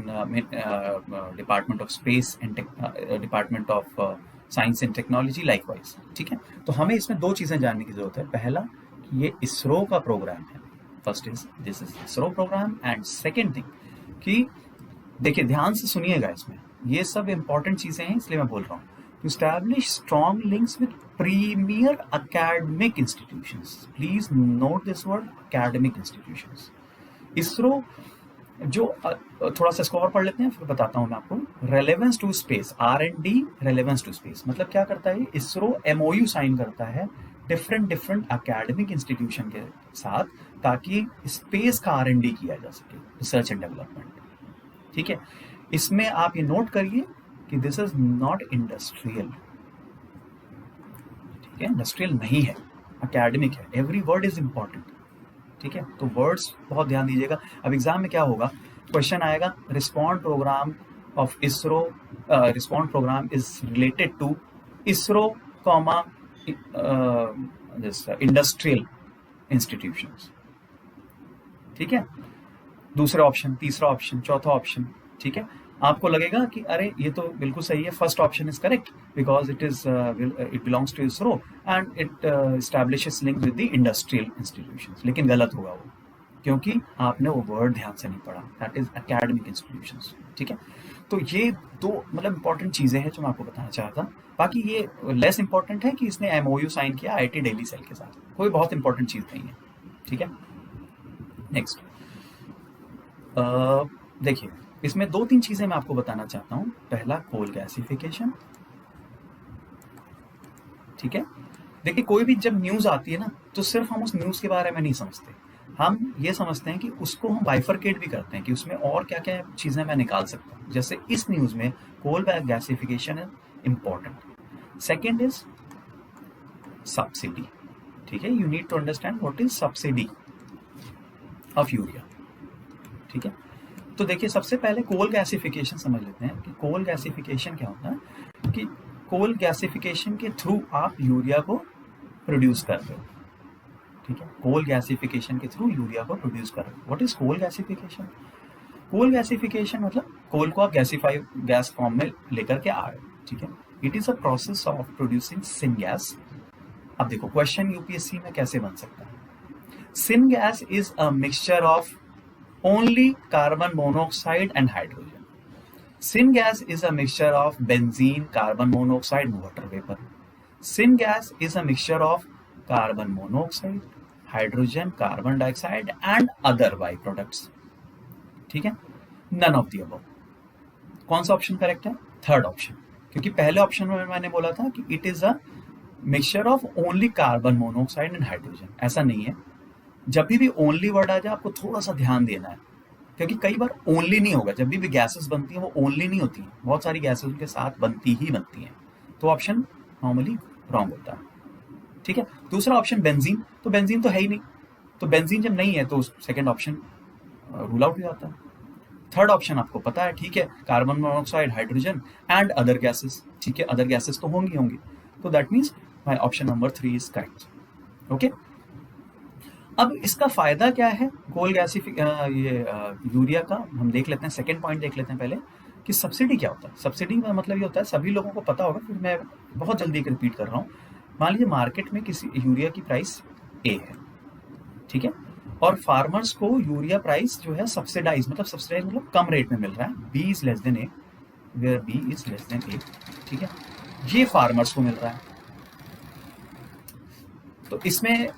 Department of Space and Department of Science and Technology, likewise. ठीक है? तो हमें इसमें 2 चीजें जानने की जरूरत है. पहला, कि ये ISRO का प्रोग्राम है. First is this is ISRO programme, and second thing कि देखिए, ध्यान से सुनिएगा, इसमें ये सब इंपॉर्टेंट चीजें हैं, इसलिए मैं बोल रहा हूँ. To establish strong links with premier academic institutions. Please note this word, academic institutions. ISRO जो थोड़ा सा स्कोर पढ़ लेते हैं, फिर बताता हूँ मैं आपको. Relevance to space, R&D relevance to space, मतलब क्या करता है? ISRO MOU साइन करता है डिफरेंट एकेडमिक इंस्टीट्यूशन के साथ, ताकि स्पेस का R&D किया जा सके, रिसर्च एंड डेवलपमेंट. ठीक है? इसमें आप ये नोट करिए कि दिस इज नॉट इंडस्ट्रियल. ठीक है? इंडस्ट्रियल नहीं है, एकेडमिक है. Every word is important. ठीक है? तो वर्ड्स बहुत ध्यान दीजिएगा. अब एग्जाम में क्या होगा, क्वेश्चन आएगा, respond programme of ISRO, respond programme is related to ISRO comma industrial institutions, ठीक है। दूसरा ऑप्शन, तीसरा ऑप्शन, चौथा ऑप्शन, ठीक है। आपको लगेगा कि अरे ये तो बिल्कुल सही है, first option is correct because it belongs to ISRO and it establishes link with the industrial institutions, लेकिन गलत होगा वो, क्योंकि आपने वो वर्ड ध्यान से नहीं पढ़ा, दैट इज एकेडमिक इंस्टीट्यूशंस, ठीक है। तो ये दो मतलब इंपॉर्टेंट चीजें हैं जो मैं आपको बताना चाहता। बाकी ये लेस इंपॉर्टेंट है कि इसने एमओयू साइन किया आईआईटी दिल्ली सेल के साथ, कोई बहुत इंपॉर्टेंट चीज नहीं है, ठीक है। नेक्स्ट, देखिए इसमें दो तीन चीजें मैं आपको बताना चाहता हूं। पहला कोल गैसिफिकेशन, ठीक है। देखिए कोई भी जब न्यूज आती है ना, तो सिर्फ हम उस न्यूज के बारे में नहीं समझते, हम ये समझते हैं कि उसको हम बाइफरकेट भी करते हैं कि उसमें और क्या क्या चीजें मैं निकाल सकता हूँ। जैसे इस न्यूज में coal gasification is important. Second is subsidy, ठीक है। You need to understand what is subsidy of urea, ठीक है। तो देखिए सबसे पहले कोल गैसिफिकेशन समझ लेते हैं कि कोल गैसिफिकेशन क्या होता है। कि कोल गैसिफिकेशन के थ्रू आप यूरिया को प्रोड्यूस कर रहे हो, ठीक है। कोल गैसिफिकेशन के थ्रू यूरिया को प्रोड्यूस कर रहे हो। What is coal gasification? Coal gasification मतलब कोल को आप गैसिफाई गैस फॉर्म में लेकर के आ रहे हो, ठीक है। It is a process of producing syn gas. अब देखो क्वेश्चन यूपीएससी में कैसे बन सकता है। Syn gas is a mixture of only carbon monoxide and hydrogen. Syngas is a mixture of benzene, carbon monoxide and water vapor. Syngas is a mixture of carbon monoxide, hydrogen, carbon dioxide and other byproducts. ठीक है, none of the above. कौन सा option correct है? Third option, क्योंकि पहले option में मैंने बोला था कि it is a mixture of only carbon monoxide and hydrogen. ऐसा नहीं है, जब भी ओनली वर्ड आ जाए आपको थोड़ा सा ध्यान देना है, क्योंकि कई बार ओनली नहीं होगा। जब भी गैसेस बनती हैं वो ओनली नहीं होती हैं, बहुत सारी गैसेस उनके साथ बनती हैं, तो ऑप्शन नॉर्मली रॉन्ग होता है, ठीक है। दूसरा ऑप्शन बेंजीन, तो बेंजीन तो है ही नहीं, तो बेंजीन जब नहीं है तो सेकेंड ऑप्शन रूल आउट हो जाता है। थर्ड ऑप्शन आपको पता है, ठीक है, carbon monoxide, hydrogen and other gases, ठीक है, अदर गैसेस तो होंगी, तो that means my option number 3 is correct, okay. अब इसका फायदा क्या है कोल यूरिया का, हम देख लेते हैं। सेकंड पॉइंट देख लेते हैं पहले कि सब्सिडी क्या होता है। सब्सिडी का मतलब ये होता है, सभी लोगों को पता होगा, फिर मैं बहुत जल्दी एक रिपीट कर रहा हूँ। मान लीजिए मार्केट में किसी यूरिया की प्राइस ए है, ठीक है, और फार्मर्स को यूरिया प्राइस जो है सब्सिडाइज मतलब कम रेट में मिल रहा है, B is less than A, where B is less than A, ठीक है, ये फार्मर्स को मिल रहा है। तो इसमें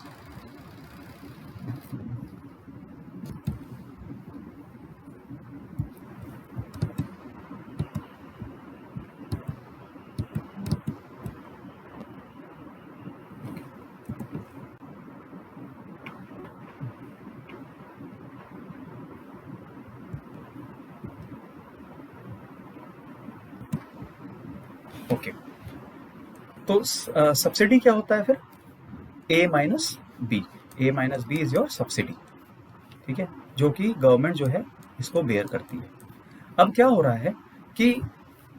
ओके, तो सब्सिडी क्या होता है फिर? A minus B, A minus B is your subsidy, ठीक है, जो कि गवर्नमेंट जो है इसको बेयर करती है। अब क्या हो रहा है कि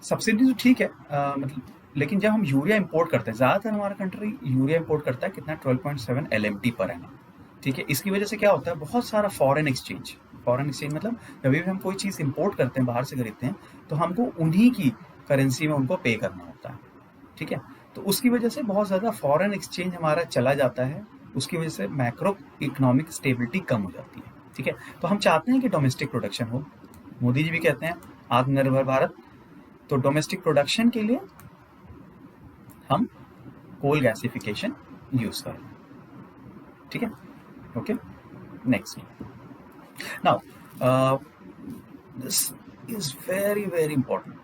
सब्सिडी तो ठीक है, मतलब, लेकिन जब हम यूरिया इंपोर्ट करते हैं, ज़्यादातर हमारा कंट्री यूरिया इंपोर्ट करता है कितना, 12.7 LMT पर एनम, ठीक है। इसकी वजह से क्या होता है, बहुत सारा फॉरेन एक्सचेंज मतलब जब भी हम कोई चीज़ इंपोर्ट करते हैं, बाहर से खरीदते हैं, तो हमको उन्हीं की करेंसी में उनको पे करना होता है, ठीक है। तो उसकी वजह से बहुत ज़्यादा फॉरेन एक्सचेंज हमारा चला जाता है, उसकी वजह से मैक्रो इकोनॉमिक स्टेबिलिटी कम हो जाती है, ठीक है। तो हम चाहते हैं कि डोमेस्टिक प्रोडक्शन हो, मोदी जी भी कहते हैं आत्मनिर्भर भारत, तो डोमेस्टिक प्रोडक्शन के लिए हम कोल गैसिफिकेशन यूज कर रहे हैं, ठीक है, okay. Next, now this is very very important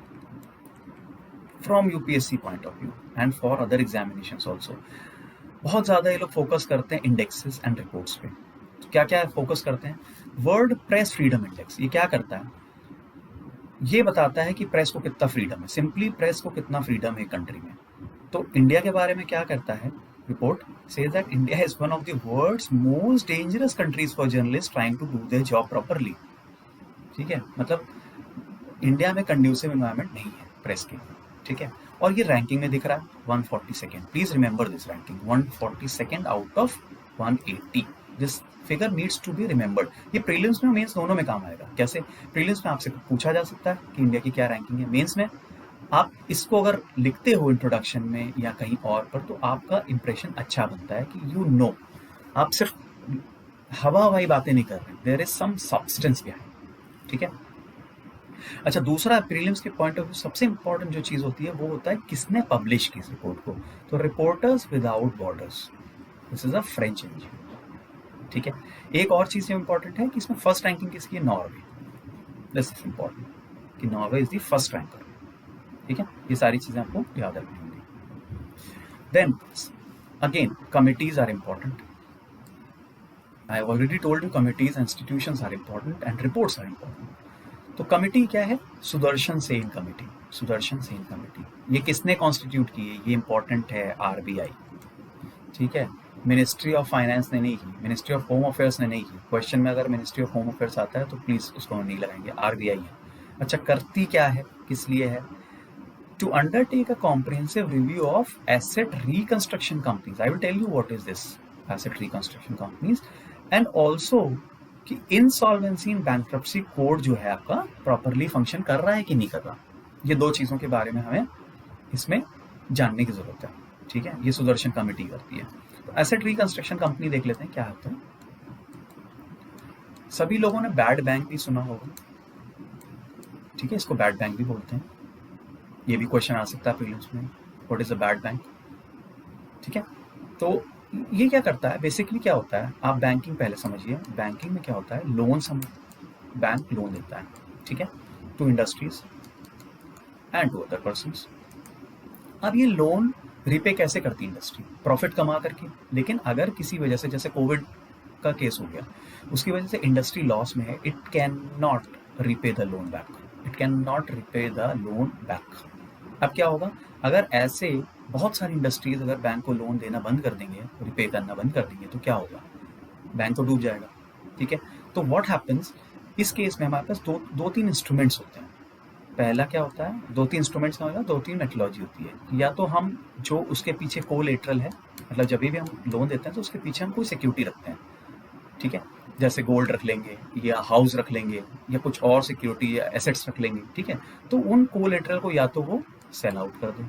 from UPSC point of view and for other examinations also. बहुत ज़्यादा ये लोग फोकस करते हैं इंडेक्सेस एंड रिपोर्ट्स पे। तो क्या क्या फोकस करते हैं? वर्ल्ड प्रेस फ्रीडम इंडेक्स, ये क्या करता है? ये बताता है कि प्रेस को कितना फ्रीडम है, सिंपली प्रेस को कितना फ्रीडम है कंट्री में। तो इंडिया के बारे में क्या करता है report? Says that India is one of the world's most dangerous countries for journalist trying to do their job properly, ठीक है। मतलब इंडिया में कंड्यूसिव एनवायरनमेंट नहीं है प्रेस के, ठीक है। और ये रैंकिंग में दिख रहा है 142nd. Please remember this ranking, 142nd out of 180. This figure needs to be remembered. ये प्रीलिम्स में मेंस दोनों में काम आएगा. कैसे? प्रीलिम्स में आपसे पूछा जा सकता है कि इंडिया की क्या रैंकिंग है. मेंस में आप इसको अगर लिखते हो इंट्रोडक्शन में या कहीं और पर, तो आपका इंप्रेशन अच्छा बनता है कि यू नो, आप सिर्फ हवा हवाई बातें नहीं कर रहे, there is some substance behind. ठीक है. अच्छा, दूसरा प्रीलिम्स के पॉइंट ऑफ व्यू सबसे इंपॉर्टेंट जो चीज होती है वो होता है किसने पब्लिश की इस रिपोर्ट को. तो reporters without borders, this is a French NGO. ठीक है. एक और चीज इंपॉर्टेंट है कि इसमें फर्स्ट रैंकिंग किसकी है? नॉर्वे. दिस इज इंपॉर्टेंट कि Norway is the first ranker. ठीक है. ये सारी चीजें आपको याद रखनी होंगी. Then again committees are important. I have already told you committees, institutions are important and reports are important. तो कमिटी क्या है? सुदर्शन सेन कमेटी. सुदर्शन सेन कमेटी ये किसने कॉन्स्टिट्यूट की है? ये इंपॉर्टेंट है, आरबीआई. ठीक है. मिनिस्ट्री ऑफ फाइनेंस ने नहीं की, मिनिस्ट्री ऑफ होम अफेयर्स ने नहीं की. क्वेश्चन में अगर मिनिस्ट्री ऑफ होम अफेयर्स आता है तो प्लीज उसको हम नहीं लगाएंगे, आरबीआई है. अच्छा, करती क्या है, किस लिए है? To undertake a comprehensive review of asset reconstruction companies. I will tell you what is this asset reconstruction companies. And also कि इंसॉल्वेंसी इन बैंक्रप्सी कोड जो है आपका प्रॉपरली फंक्शन कर रहा है कि नहीं कर रहा. ये दो चीजों के बारे में हमें इसमें जानने की जरूरत है. ठीक है. ये सुदर्शन कमेटी करती है. तो एसेट रिकंस्ट्रक्शन कंपनी देख लेते हैं क्या होता है. सभी लोगों ने बैड बैंक भी सुना होगा. ठीक है. इसको बैड बैंक भी बोलते हैं. ये भी क्वेश्चन आ सकता है प्रीलिम्स में, what is a bad bank. ठीक है. तो ये क्या करता है, बेसिकली क्या होता है, आप बैंकिंग पहले समझिए. बैंकिंग में क्या होता है, लोन बैंक लोन देता है. ठीक है. To industries and to other persons. अब ये लोन रिपे कैसे करती है इंडस्ट्री? प्रॉफिट कमा करके. लेकिन अगर किसी वजह से, जैसे कोविड का केस हो गया, उसकी वजह से इंडस्ट्री लॉस में है, it can not repay the loan back. It can not repay the loan back. अब क्या होगा, अगर ऐसे बहुत सारी इंडस्ट्रीज अगर बैंक को लोन देना बंद कर देंगे, रिपे करना बंद कर देंगे, तो क्या होगा, बैंक तो डूब जाएगा. ठीक है. तो व्हाट हैपेंस, इस केस में हमारे पास दो तीन इंस्ट्रूमेंट्स होते हैं. पहला क्या होता है, दो तीन इंस्ट्रूमेंट्स का मतलब दो तीन मेथोलॉजी होती है. या तो हम जो उसके पीछे कोलेटरल है, मतलब जब भी हम लोन देते हैं तो उसके पीछे हम कोई सिक्योरिटी रखते हैं. ठीक है. जैसे गोल्ड रख लेंगे या हाउस रख लेंगे या कुछ और सिक्योरिटी या एसेट्स रख लेंगे. ठीक है. तो उन कोलेटरल को या तो वो सेल आउट कर दें,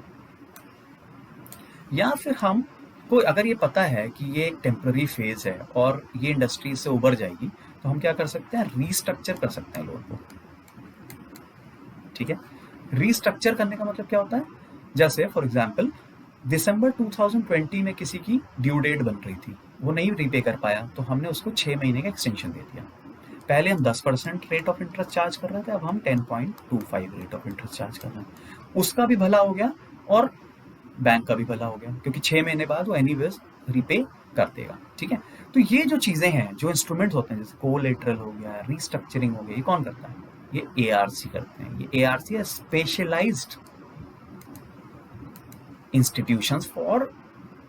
या फिर हम को अगर ये पता है कि ये एक टेम्पररी फेज है और ये इंडस्ट्री से उबर जाएगी, तो हम क्या कर सकते हैं, रीस्ट्रक्चर कर सकते हैं लोन को. ठीक है. रीस्ट्रक्चर करने का मतलब क्या होता है, जैसे फॉर एग्जांपल दिसंबर 2020 में किसी की ड्यू डेट बन रही थी, वो नहीं रिपे कर पाया, तो हमने उसको 6 महीने का एक्सटेंशन दे दिया. पहले हम 10% रेट ऑफ इंटरेस्ट चार्ज कर रहे थे, अब हम 10.25 रेट ऑफ इंटरेस्ट चार्ज कर रहे हैं. उसका भी भला हो गया और बैंक का भी भला हो गया, क्योंकि 6 महीने बाद वो एनीवेज रिपे कर देगा. ठीक है. तो ये जो चीजें हैं, जो इंस्ट्रूमेंट होते हैं, जैसे कोलेटरल हो गया, रीस्ट्रक्चरिंग हो गया, ये कौन करता है, ये एआरसी करते हैं. ये एआरसी है specialised institutions for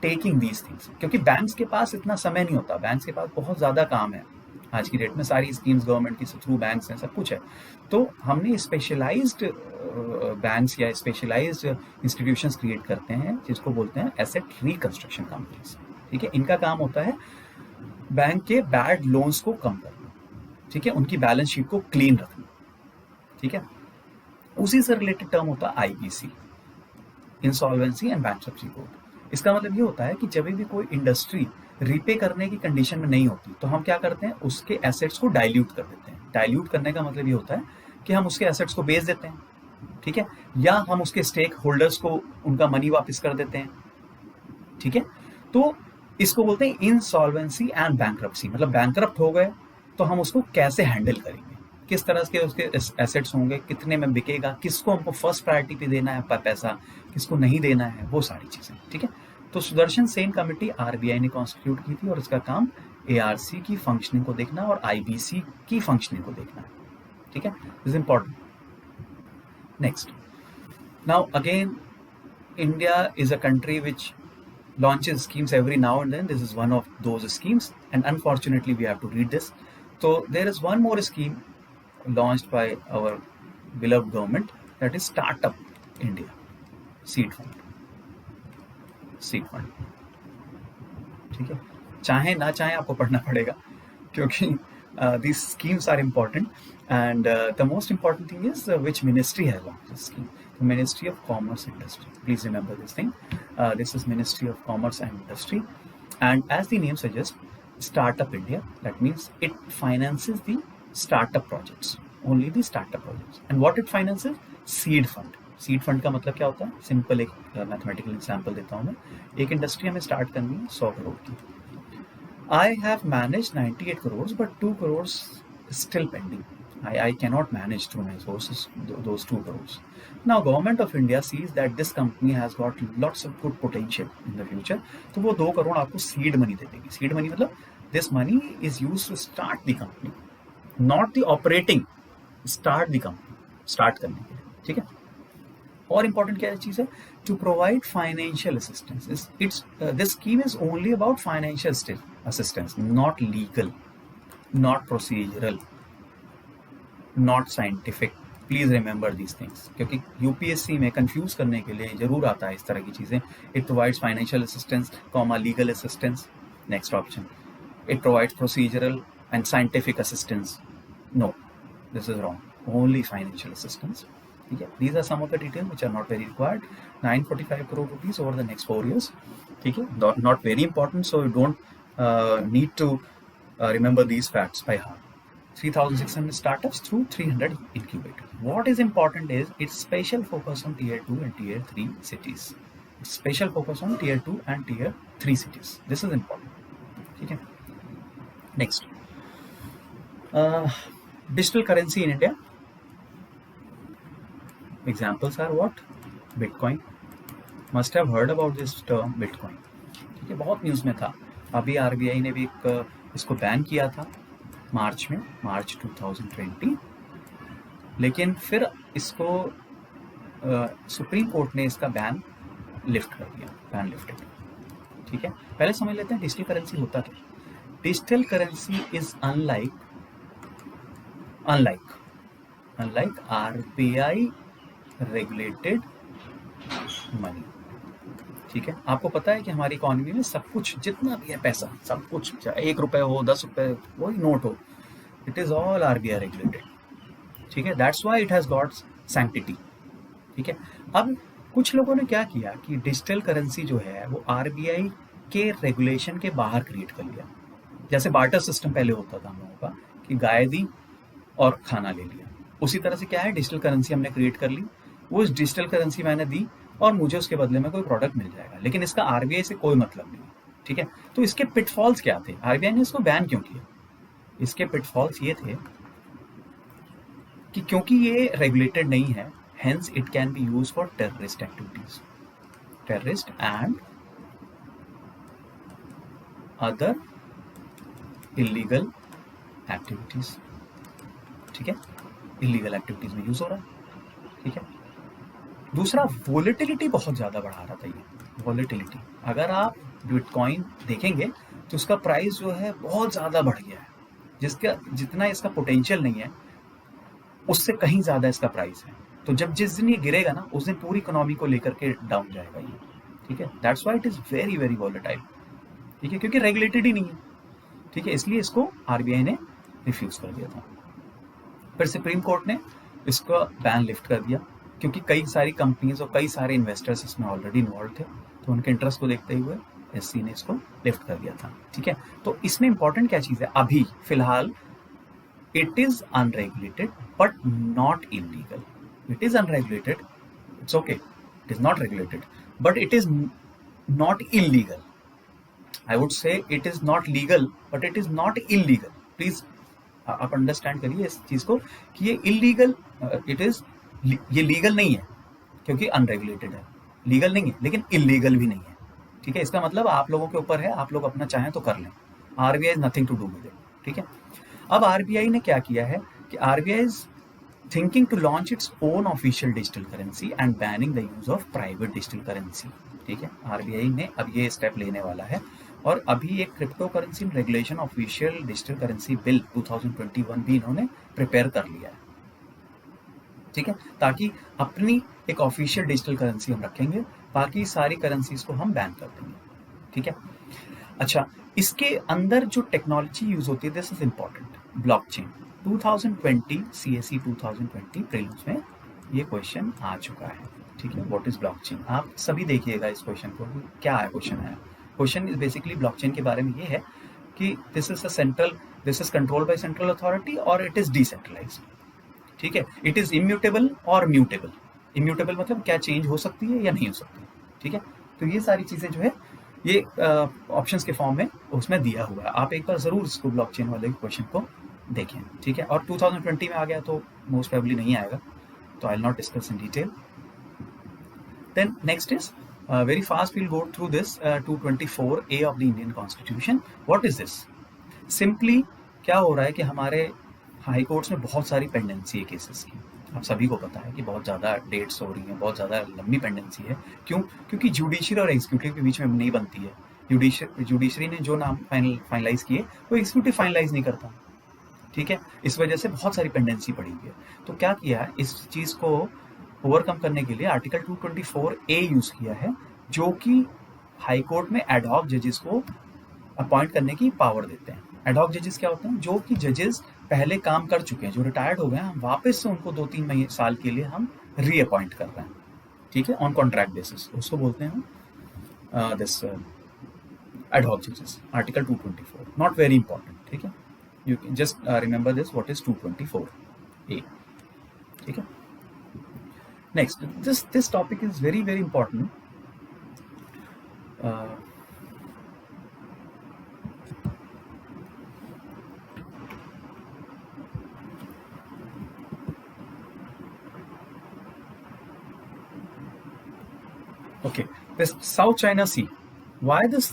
taking these things. क्योंकि बैंक्स के पास इतना समय नहीं होता, बैंक्स के पास बहुत ज्यादा काम है. आज की डेट में सारी स्कीम्स गवर्नमेंट की थ्रू बैंक्स हैं, सब कुछ है. तो हमने स्पेशलाइज्ड बैंक्स या स्पेशलाइज्ड इंस्टीट्यूशंस क्रिएट करते हैं, जिसको बोलते हैं एसेट रिकंस्ट्रक्शन कंपनीज. ठीक है. इनका काम होता है बैंक के बैड लोन्स को कम करना. ठीक है. उनकी बैलेंस शीट को क्लीन रखना. ठीक है. उसी से रिलेटेड टर्म होता है IBC, insolvency and bankruptcy code. इसका मतलब ये होता है कि जब भी कोई इंडस्ट्री रिपे करने की कंडीशन में नहीं होती, तो हम क्या करते हैं, उसके एसेट्स को डाइल्यूट कर देते हैं. डाइल्यूट करने का मतलब ये होता है कि हम उसके एसेट्स को बेच देते हैं. ठीक है. या हम उसके स्टेक होल्डर्स को उनका मनी वापस कर देते हैं. ठीक है. तो इसको बोलते हैं इंसॉल्वेंसी एंड बैंक्रप्सी. मतलब बैंक्रप्ट हो गए तो हम उसको कैसे हैंडल करेंगे, किस तरह के उसके एसेट्स होंगे, कितने में बिकेगा, किसको हमको फर्स्ट प्रायोरिटी पे देना है पैसा, किसको नहीं देना है, वो सारी चीजें. ठीक है. तो सुदर्शन सेन कमेटी आरबीआई ने कॉन्स्टिट्यूट की थी और इसका काम एआरसी की फंक्शनिंग को देखना और आईबीसी की फंक्शनिंग को देखना है. ठीक है. This is important. Next, now again India is a country which launches schemes every now and then. This is one of those schemes, and unfortunately we have to read this. So there is one more scheme launched by our beloved government, that is Startup India. Seed fund, seed fund, ठीक है। चाहे ना चाहे आपको पढ़ना पड़ेगा, क्योंकि these schemes are important, and the most important thing is which ministry has launched this scheme. The Ministry of Commerce and Industry. Please remember this thing. This is Ministry of Commerce and Industry, and as the name suggests, Startup India. That means it finances the startup projects, only the startup projects. And what it finances? Seed fund. Seed fund का मतलब क्या होता है? Simple एक mathematical example देता हूँ मैं। एक इंडस्ट्री हमें स्टार्ट करनी है 100 करोड़ की। I have managed 98 crores, but 2 crores is still pending. I cannot manage through my sources those 2 crores. Now, Government of India sees that this company has got lots of good potential in the future. तो वो 2 करोड़ आपको seed money दे देगी। Seed money मतलब this money is used to start the company, not the operating. Start the company, start करने के लिए, ठीक है। और इम्पोर्टेंट क्या चीज है? To provide financial assistance. It's this scheme is only about financial assistance, not legal, not procedural, not scientific. Please remember these things, क्योंकि यूपीएससी में कंफ्यूज करने के लिए जरूर आता है इस तरह की चीजें। It provides financial assistance, comma legal assistance, next option. It provides procedural and scientific assistance. No, this is wrong, only financial assistance, ठीक है। These are some of the details which are not very required. 945 crore rupees over the next 4 years, ठीक है। Not very important, so you don't need to remember these facts by heart. 3,600 startups through 300 incubators. What is important is its special focus on tier 2 and tier 3 cities. Its special focus on tier 2 and tier 3 cities. This is important, ठीक है। Next, digital currency in India. Examples are what? Bitcoin. Must have heard about this term Bitcoin. ठीक है, बहुत news में था। अभी RBI ने भी इसको बैन किया था मार्च में, मार्च 2020। लेकिन फिर इसको सुप्रीम कोर्ट ने इसका बैन लिफ्ट कर दिया, बैन लिफ्टेड, ठीक है। पहले समझ लेते हैं डिजिटल करेंसी होता क्या। Digital currency is unlike RBI regulated money, ठीक है। आपको पता है कि हमारी इकोनॉमी में सब कुछ, जितना भी है पैसा, सब कुछ, चाहे 1 रुपए हो, 10 रुपए, वही नोट हो, it is all RBI regulated, ठीक है। That's why it has got sanctity, ठीक है। अब कुछ लोगों ने क्या किया कि डिजिटल करेंसी जो है वो आरबीआई के रेगुलेशन के बाहर क्रिएट कर लिया। जैसे बार्टर सिस्टम पहले होता था हम लोगों का कि गाय दी और खाना ले लिया, उसी तरह से क्या है, डिजिटल करेंसी हमने क्रिएट कर ली। वो डिजिटल करेंसी मैंने दी और मुझे उसके बदले में कोई प्रोडक्ट मिल जाएगा, लेकिन इसका आरबीआई से कोई मतलब नहीं, ठीक है। तो इसके पिटफॉल्स क्या थे? आरबीआई ने इसको बैन क्यों किया? इसके पिटफॉल्स ये थे कि क्योंकि ये रेगुलेटेड नहीं है, hence it can be use for terrorist activities, terrorist and other illegal activities, ठीक है। इलीगल एक्टिविटीज में यूज हो रहा है, ठीक है। दूसरा, वोलेटिलिटी बहुत ज्यादा बढ़ा रहा था ये। वोलेटिलिटी, अगर आप बिटकॉइन देखेंगे तो उसका प्राइस जो है बहुत ज्यादा बढ़ गया है, जिसका जितना इसका पोटेंशियल नहीं है उससे कहीं ज्यादा इसका प्राइस है। तो जब जिस दिन ये गिरेगा ना, उस दिन पूरी इकोनॉमी को लेकर के डाउन जाएगा ये, ठीक है। That's why it is very very volatile, ठीक है, क्योंकि रेगुलेटेड ही नहीं है, ठीक है। इसलिए इसको आरबीआई ने रिफ्यूज कर दिया था। फिर सुप्रीम कोर्ट ने इसका बैन लिफ्ट कर दिया, क्योंकि कई सारी कंपनीज और कई सारे इन्वेस्टर्स इसमें ऑलरेडी इन्वॉल्व थे, तो उनके इंटरेस्ट को देखते हुए एससी ने इसको लिफ्ट कर दिया था, ठीक है। तो इसमें इंपॉर्टेंट क्या चीज है? अभी फिलहाल it is unregulated but not illegal. It is unregulated, it's okay, it is not regulated, but it is not illegal. I would say it is not legal but it is not illegal. Please आप understand करिए इस चीज को कि ये illegal, it is, ये legal नहीं है क्योंकि अनरेगुलेटेड है, लीगल नहीं है लेकिन इलीगल भी नहीं है, ठीक है। इसका मतलब आप लोगों के ऊपर है, आप लोग अपना चाहें तो कर लें। RBI is nothing to do with it, ठीक है। अब आरबीआई ने क्या किया है कि RBI is thinking to launch its own official digital currency and banning the use of private digital currency, ठीक है। आरबीआई ने अब ये स्टेप लेने वाला है और अभी एक crypto currency regulation official digital currency bill 2021 भी इन्होंने प्रिपेयर कर लिया है, ठीक है, ताकि अपनी एक ऑफिशियल डिजिटल करेंसी हम रखेंगे, बाकी सारी करेंसीज को हम बैन कर देंगे, ठीक है। अच्छा, इसके अंदर जो टेक्नोलॉजी यूज होती है, this is important, blockchain. 2020 CSE 2020 prelims में ये क्वेश्चन आ चुका है, ठीक है। व्हाट इज ब्लॉकचेन, आप सभी देखिएगा इस क्वेश्चन को, क्या है क्वेश्चन आया। क्वेश्चन इज बेसिकली ब्लॉकचेन के बारे में ये है कि this is controlled by central authority और इट इज डिसेंट्रलाइज्ड, ठीक है। इट इज इम्यूटेबल और म्यूटेबल। इम्यूटेबल मतलब क्या चेंज हो सकती है या नहीं हो सकती, ठीक है। तो ये सारी चीजें जो है ये ऑप्शंस के फॉर्म में उसमें दिया हुआ है, आप एक बार जरूर इसको ब्लॉकचेन वाले क्वेश्चन को देखें, ठीक है। और 2020 में आ गया तो मोस्ट प्रोबेबली नहीं आएगा, तो I will not discuss in detail. Then next is very fast we'll go through this 224A of the Indian constitution. What is this? Simply क्या हो रहा है कि हमारे हाई कोर्ट्स में बहुत सारी पेंडेंसी है केसेस की, आप सभी को पता है कि बहुत ज़्यादा डेट्स हो रही हैं, बहुत ज़्यादा लंबी पेंडेंसी है। क्यों? क्योंकि जुडिशरी और एग्जीक्यूटिव के बीच में नहीं बनती है। जुडिशरी ने जो नाम फाइनलाइज किए वो एग्जीक्यूटिव फाइनलाइज नहीं करता, ठीक है। इस वजह से बहुत सारी पेंडेंसी पड़ी हुई है। तो क्या किया है, इस चीज़ को ओवरकम करने के लिए आर्टिकल 224A यूज़ किया है, जो कि हाई कोर्ट में एडहॉक जजेस को अपॉइंट करने की पावर देते हैं। एडहॉक जजेस क्या होते हैं? जो कि जजेस पहले काम कर चुके हैं, जो रिटायर्ड हो गए हैं, हम वापस से उनको 2-3 साल के लिए हम रीअपॉइंट कर रहे हैं, ठीक है, ऑन कॉन्ट्रैक्ट बेसिस। उसको बोलते हैं दिस एडहॉक जजेस। आर्टिकल 224 नॉट वेरी इंपॉर्टेंट, ठीक है। You can just remember this, what is 224A, ठीक है। Next, this topic is very very important. Okay, this South China Sea. Why this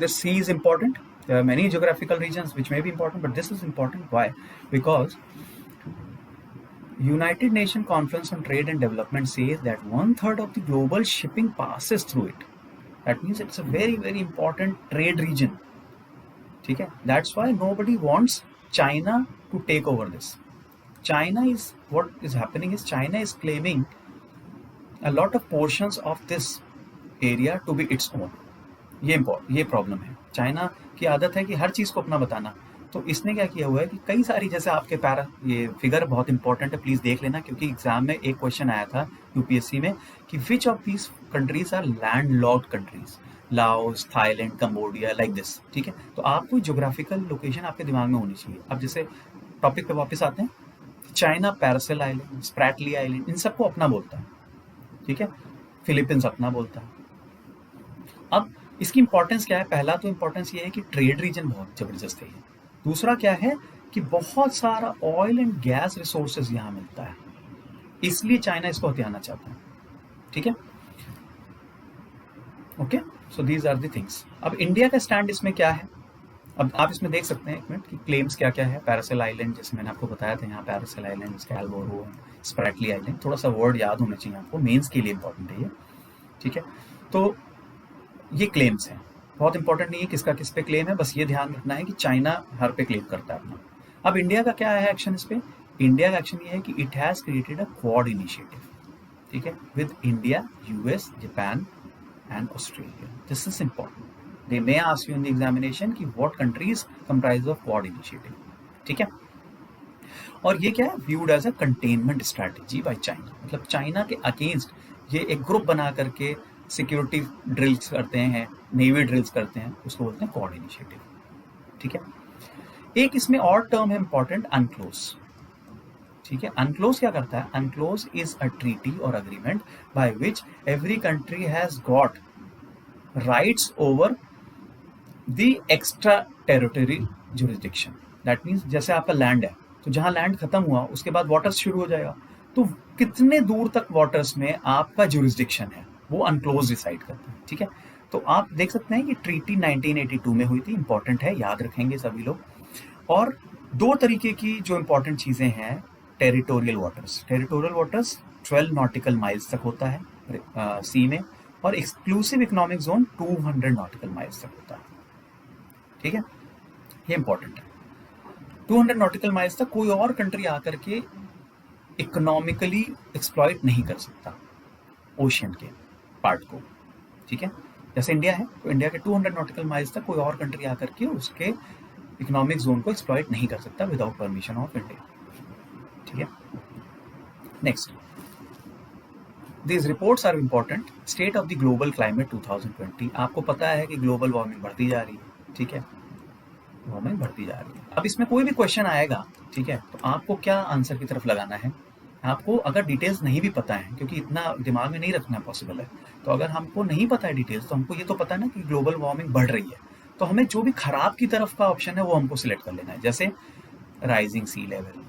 this sea is important? There are many geographical regions which may be important, but this is important. Why? Because United Nations Conference on Trade and Development says that 1/3 of the global shipping passes through it. That means it's a very very important trade region. ठीक है? That's why nobody wants China to take over this. China is, what is happening is China is claiming a lot of portions of this area to be its own. ये problem है। China की आदत है कि हर चीज़ को अपना बताना। तो इसने क्या किया हुआ है कि कई सारी, जैसे आपके ये फिगर बहुत इंपॉर्टेंट है, प्लीज़ देख लेना, क्योंकि एग्जाम में एक क्वेश्चन आया था यूपीएससी में कि which of these countries are land locked countries, Laos, Thailand, Cambodia, like this, ठीक है। तो आपको ज्योग्राफिकल लोकेशन आपके दिमाग में होनी चाहिए। अब जैसे टॉपिक पे वापस आते हैं, China Paracel island, Spratly island, इन सबको अपना बोलता है, ठीक है। फिलीपींस अपना बोलता है। अब इसकी इंपॉर्टेंस क्या है? पहला तो इंपॉर्टेंस ये है कि ट्रेड रीजन बहुत जबरदस्त है। दूसरा क्या है कि बहुत सारा ऑयल एंड गैस रिसोर्सेज यहाँ मिलता है, इसलिए चाइना इसको हथियाना चाहता है, ठीक है। Okay, so these are the things. अब इंडिया का स्टैंड इसमें क्या है? अब आप इसमें देख सकते हैं एक मिनट कि क्लेम्स क्या क्या है। पैरासेल आइलैंड, जैसे मैंने आपको बताया था, यहाँ पैरासेल आइलैंड, स्कैलबोरो, स्प्रैटली आइलैंड, थोड़ा सा वर्ड याद होना चाहिए आपको, मेंस के लिए इंपॉर्टेंट है ये, ठीक है। तो ये क्लेम्स हैं, बहुत इंपॉर्टेंट नहीं है किसका किस पे क्लेम है, बस ये ध्यान रखना है कि चाइना हर पे क्लेम करता है अपना। अब इंडिया का क्या है एक्शन इस पे? इंडिया का एक्शन ये है कि it has created a quad initiative, ठीक है, with India, US, Japan and Australia. This is important. They may ask you in the examination कि what countries comprise of Quad initiative, ठीक है। और ये क्या है? viewed as a containment strategy by China, मतलब चाइना के अगेंस्ट ये एक ग्रुप बना करके सिक्योरिटी ड्रिल्स करते हैं, नेवी ड्रिल्स करते हैं, उसको बोलते हैं क्वाड इनिशिएटिव, ठीक है। एक इसमें और टर्म है इंपॉर्टेंट, अनक्लोज, ठीक है। अनक्लोज क्या करता है? अनक्लोज इज अ ट्रीटी और agreement by which every country has got rights over the extra territory jurisdiction. That means जैसे आपका लैंड है, तो जहां लैंड खत्म हुआ उसके बाद वाटर्स शुरू हो जाएगा, तो कितने दूर तक वाटर्स में आपका जुरिस्डिक्शन है वो अनक्लोज डिसाइड करता है, ठीक है। तो आप देख सकते हैं कि ट्रीटी 1982 में हुई थी, इंपॉर्टेंट है, याद रखेंगे सभी लोग। और दो तरीके की जो इंपॉर्टेंट चीजें हैं, टेरिटोरियल वाटर्स, 12 नॉटिकल माइल्स तक होता है सी में, और exclusive economic zone 200 nautical miles तक होता है, ठीक है। ये इंपॉर्टेंट है। 200 नॉटिकल माइल्स तक कोई और कंट्री आकर के इकोनॉमिकली एक्सप्लॉइट नहीं कर सकता ओशियन के पार्ट को, ठीक है। जैसे इंडिया है तो इंडिया के 200 नॉटिकल माइल्स तक कोई और कंट्री आकर के उसके इकोनॉमिक जोन को एक्सप्लॉइट नहीं कर सकता विदाउट परमिशन ऑफ इंडिया, ठीक है। Next, These reports are important. State of the global climate 2020. आपको पता है कि ग्लोबल वार्मिंग बढ़ती जा रही है, ठीक है, वार्मिंग बढ़ती जा रही है। अब इसमें कोई भी क्वेश्चन आएगा, ठीक है, तो आपको क्या आंसर की तरफ लगाना है। आपको अगर डिटेल्स नहीं भी पता है, क्योंकि इतना दिमाग में नहीं रखना पॉसिबल है, तो अगर हमको नहीं पता है डिटेल्स, तो हमको ये तो पता है ना कि ग्लोबल वार्मिंग बढ़ रही है, तो हमें जो भी खराब की तरफ का ऑप्शन है वो हमको सिलेक्ट कर लेना है। जैसे rising sea level,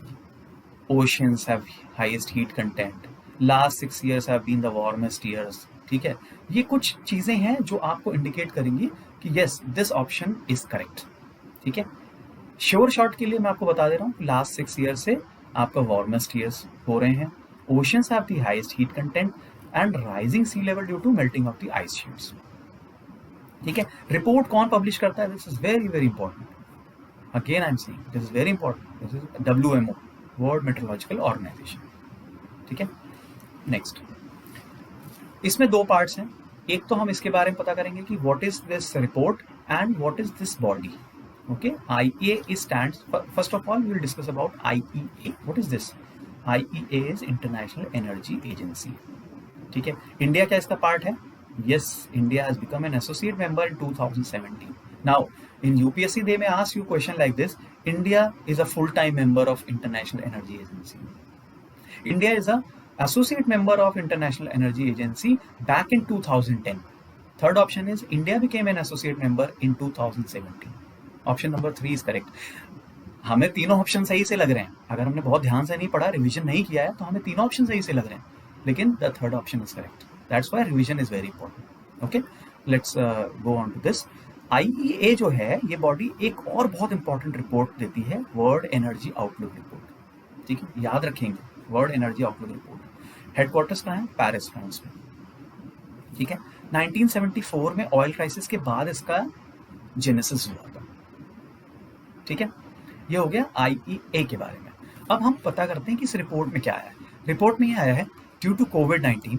oceans have highest heat content, last 6 years have been the warmest years, ठीक है। ये कुछ चीजें हैं जो आपको इंडिकेट करेंगी कि yes this option is correct, ठीक है। श्योर शॉट के लिए मैं आपको बता दे रहा हूँ, लास्ट 6 years से आपका वार्मेस्ट ईयर्स हो रहे हैं, oceans have the highest heat content and rising sea level due to melting of the ice sheets, ठीक है। रिपोर्ट कौन पब्लिश करता है, this is very very important, again I am saying this is very important, this is WMO, world meteorological organisation, ठीक है। Next, इसमें 2 parts हैं। एक तो हम इसके बारे में पता करेंगे कि what is this report and what is this body, okay. IEA stands, first of all we will discuss about IEA, what is this. IEA is international energy agency, ठीक है। इंडिया क्या इसका पार्ट है, yes, India has become an associate member in 2017। Now in UPSC they may ask you question like this, India is a full-time member of International Energy Agency. India is a associate member of International Energy Agency back in 2010. Third option is India became an associate member in 2017. Option number 3 is correct. हमें तीनों option सही से लग रहे हैं, अगर हमने बहुत ध्यान से नहीं पढ़ा, रिवीजन नहीं किया है, तो हमें तीनों ऑप्शन सही से लग रहे हैं, लेकिन the third option is correct, that's why revision is very important, okay. Let's go on to this. IEA जो है ये बॉडी एक और बहुत इंपॉर्टेंट रिपोर्ट देती है, वर्ल्ड एनर्जी आउटलुक रिपोर्ट, ठीक है, याद रखेंगे, world energy outlook report. Headquarters कहाँ है, पेरिस, फ्रांस में, ठीक है। 1974 में ऑयल क्राइसिस के बाद इसका जेनेसिस हुआ था, ठीक है। ये हो गया IEA के बारे में। अब हम पता करते हैं कि इस रिपोर्ट में क्या आया है। रिपोर्ट में ये आया है, ड्यू टू कोविड-19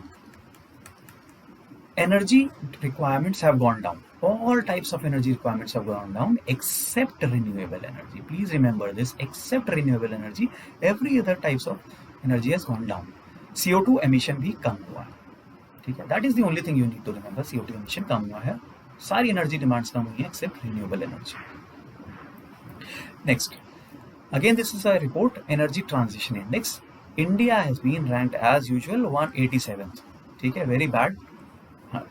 energy requirements have gone down. All types of energy requirements have gone down except renewable energy. Please remember this, except renewable energy, every other types of energy has gone down. CO2 emission भी कम हुआ है, ठीक है। That is the only thing you need to remember, CO2 emission कम हुआ है, सारी energy demands कम हुई है except renewable energy. Next, again this is a report, Energy Transition Index. India has been ranked as usual 187th, ठीक है, very bad,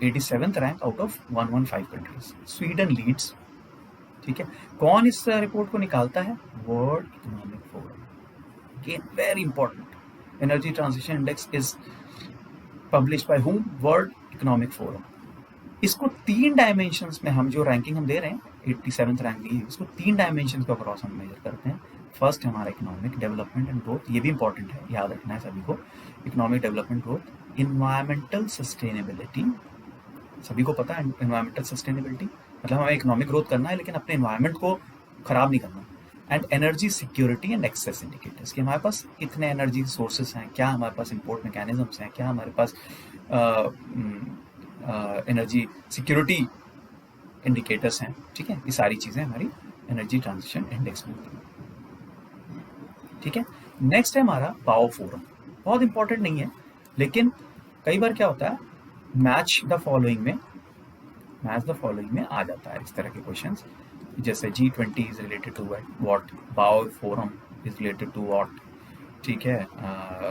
87th rank out of 115 countries. Sweden leads, ठीक है। कौन इस रिपोर्ट को निकालता है, world economic forum, again very important. Energy transition index is published by whom, world economic forum. इसको 3 डायमेंशंस में हम जो रैंकिंग हम दे रहे हैं, 87th रैंक दी है, इसको 3 डायमेंशंस को क्रॉस हम मेजर करते हैं। फर्स्ट हमारा इकोनॉमिक डेवलपमेंट एंड ग्रोथ, ये भी इंपॉर्टेंट है, याद रखना है सभी को, economic development growth. Environmental sustainability, सभी को पता है एनवायरमेंटल सस्टेनेबिलिटी मतलब हमें इकोनॉमिक ग्रोथ करना है लेकिन अपने एनवायरमेंट को खराब नहीं करना। And energy security and access indicators, कि हमारे पास कितने एनर्जी सोर्सेस हैं, क्या हमारे पास इंपोर्ट मैकेनिज्म्स हैं, क्या हमारे पास एनर्जी सिक्योरिटी इंडिकेटर्स हैं, ठीक है। ये सारी चीज़ें हमारी एनर्जी ट्रांजिशन इंडेक्स में होती हैं, ठीक है। नेक्स्ट है हमारा बाओ फोरम, बहुत इंपॉर्टेंट नहीं है, लेकिन कई बार क्या होता है, मैच द फॉलोइंग में आ जाता है इस तरह के क्वेश्चंस, जैसे G20 is related to what, Boao forum is related to what, ठीक है,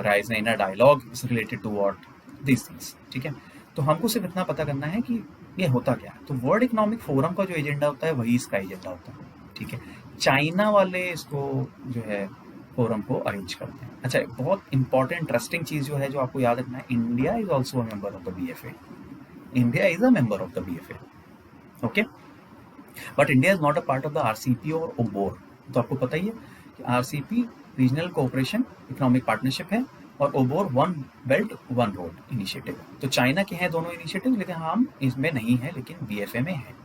Raisina dialogue is related to what, this things, ठीक है। तो हमको सिर्फ इतना पता करना है कि ये होता क्या है। तो वर्ल्ड इकोनॉमिक फोरम का जो एजेंडा होता है वही इसका एजेंडा होता है, ठीक है। चाइना वाले इसको जो है फोरम को अरेंज करते हैं। अच्छा, बहुत इंपॉर्टेंट इंटरेस्टिंग चीज जो है जो आपको याद रखना है, India is also a member of the BFA, India is a member of the BFA, okay, but India is not a part of the RCP और OBOR। तो आपको पता ही है कि RCP regional cooperation economic partnership है और OBOR one belt one road initiative है। तो चाइना के हैं दोनों इनिशिएटिव, लेकिन हम इसमें नहीं है, लेकिन BFA में है,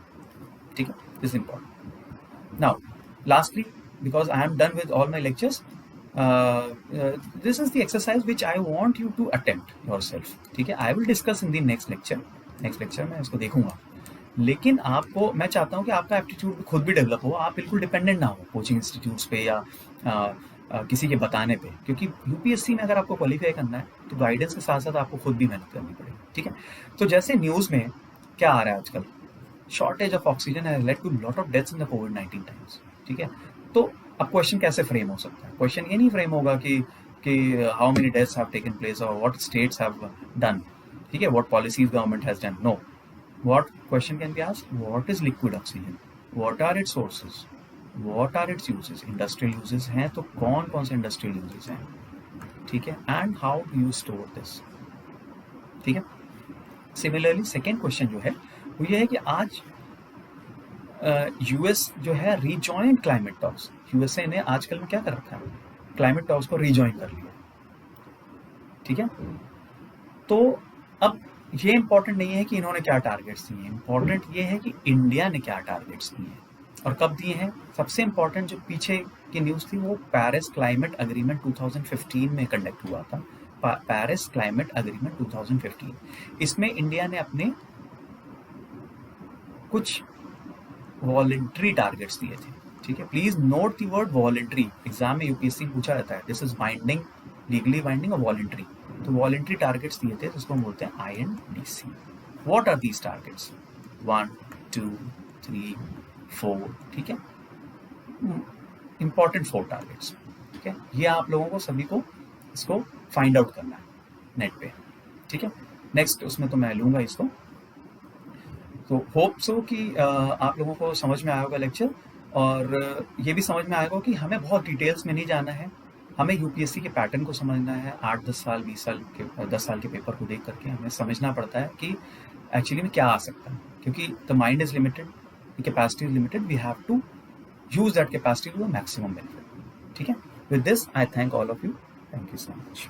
ठीक है। This is important. Now lastly, because I am done with all my lectures, this is the exercise which I want you to attempt yourself, ठीक है। I will discuss in the next lecture में इसको देखूंगा, लेकिन आपको मैं चाहता हूँ कि आपका एप्टीट्यूड खुद भी डेवलप हो, आप बिल्कुल डिपेंडेंट ना हो कोचिंग इंस्टीट्यूट्स पे या किसी के बताने पे, क्योंकि यूपीएससी में अगर आपको क्वालिफाई करना है तो गाइडेंस के साथ साथ आपको खुद भी मेहनत करनी पड़ेगी, ठीक है। तो जैसे न्यूज़ में क्या आ रहा है आजकल, shortage of oxygen has led to lot of deaths in the कोविड-19 टाइम्स, ठीक है। तो अब क्वेश्चन कैसे फ्रेम हो सकता है, क्वेश्चन ये नहीं फ्रेम होगा कि how many deaths have taken place और व्हाट स्टेट्स हैव डन, ठीक है, what policies government has done, no, what question can be asked, what is liquid oxygen, what are its sources, what are its uses, industrial uses हैं तो कौन कौन से industrial uses हैं, ठीक है, and how do you store this, ठीक है। सिमिलरली सेकेंड क्वेश्चन जो है वो ये है कि आज यूएस जो है रीजॉइन क्लाइमेट टॉक्स, यूएसए ने आजकल में क्या कर रखा है, क्लाइमेट टॉक्स को रीजॉइन कर लिया, ठीक है। तो अब ये इंपॉर्टेंट नहीं है कि इन्होंने क्या टारगेट्स दिए हैं, इंपॉर्टेंट ये है कि इंडिया ने क्या टारगेट्स दिए हैं और कब दिए हैं। सबसे इंपॉर्टेंट जो पीछे की न्यूज़ थी वो पेरिस क्लाइमेट अग्रीमेंट 2015 में कंडक्ट हुआ था, पेरिस क्लाइमेट अग्रीमेंट 2015। इसमें इंडिया ने अपने कुछ वॉलंटरी टारगेट्स दिए थे, ठीक है। Please note the word voluntary, exam में यूपीएससी पूछा जाता है, this is binding, legally binding और वॉलंटरी। तो वॉलंटरी टारगेट्स दिए थे जिसको हम बोलते हैं INDC। What are these targets, 1 2 3 4, ठीक है, इंपॉर्टेंट 4 टारगेट्स, ठीक है। ये आप लोगों को सभी को इसको फाइंड आउट करना है नेट पे, ठीक है। नेक्स्ट उसमें तो मैं लूंगा इसको। तो होप सो कि आप लोगों को समझ में आया होगा लेक्चर, और ये भी समझ में आएगा कि हमें बहुत डिटेल्स में नहीं जाना है, हमें यूपीएससी के पैटर्न को समझना है। 8-10 साल 20 साल के 10 साल के पेपर को देख करके हमें समझना पड़ता है कि एक्चुअली में क्या आ सकता है, क्योंकि the mind is limited, the capacity is limited, we have to use that capacity to the maximum benefit, ठीक है। With this I thank all of you, thank you so much.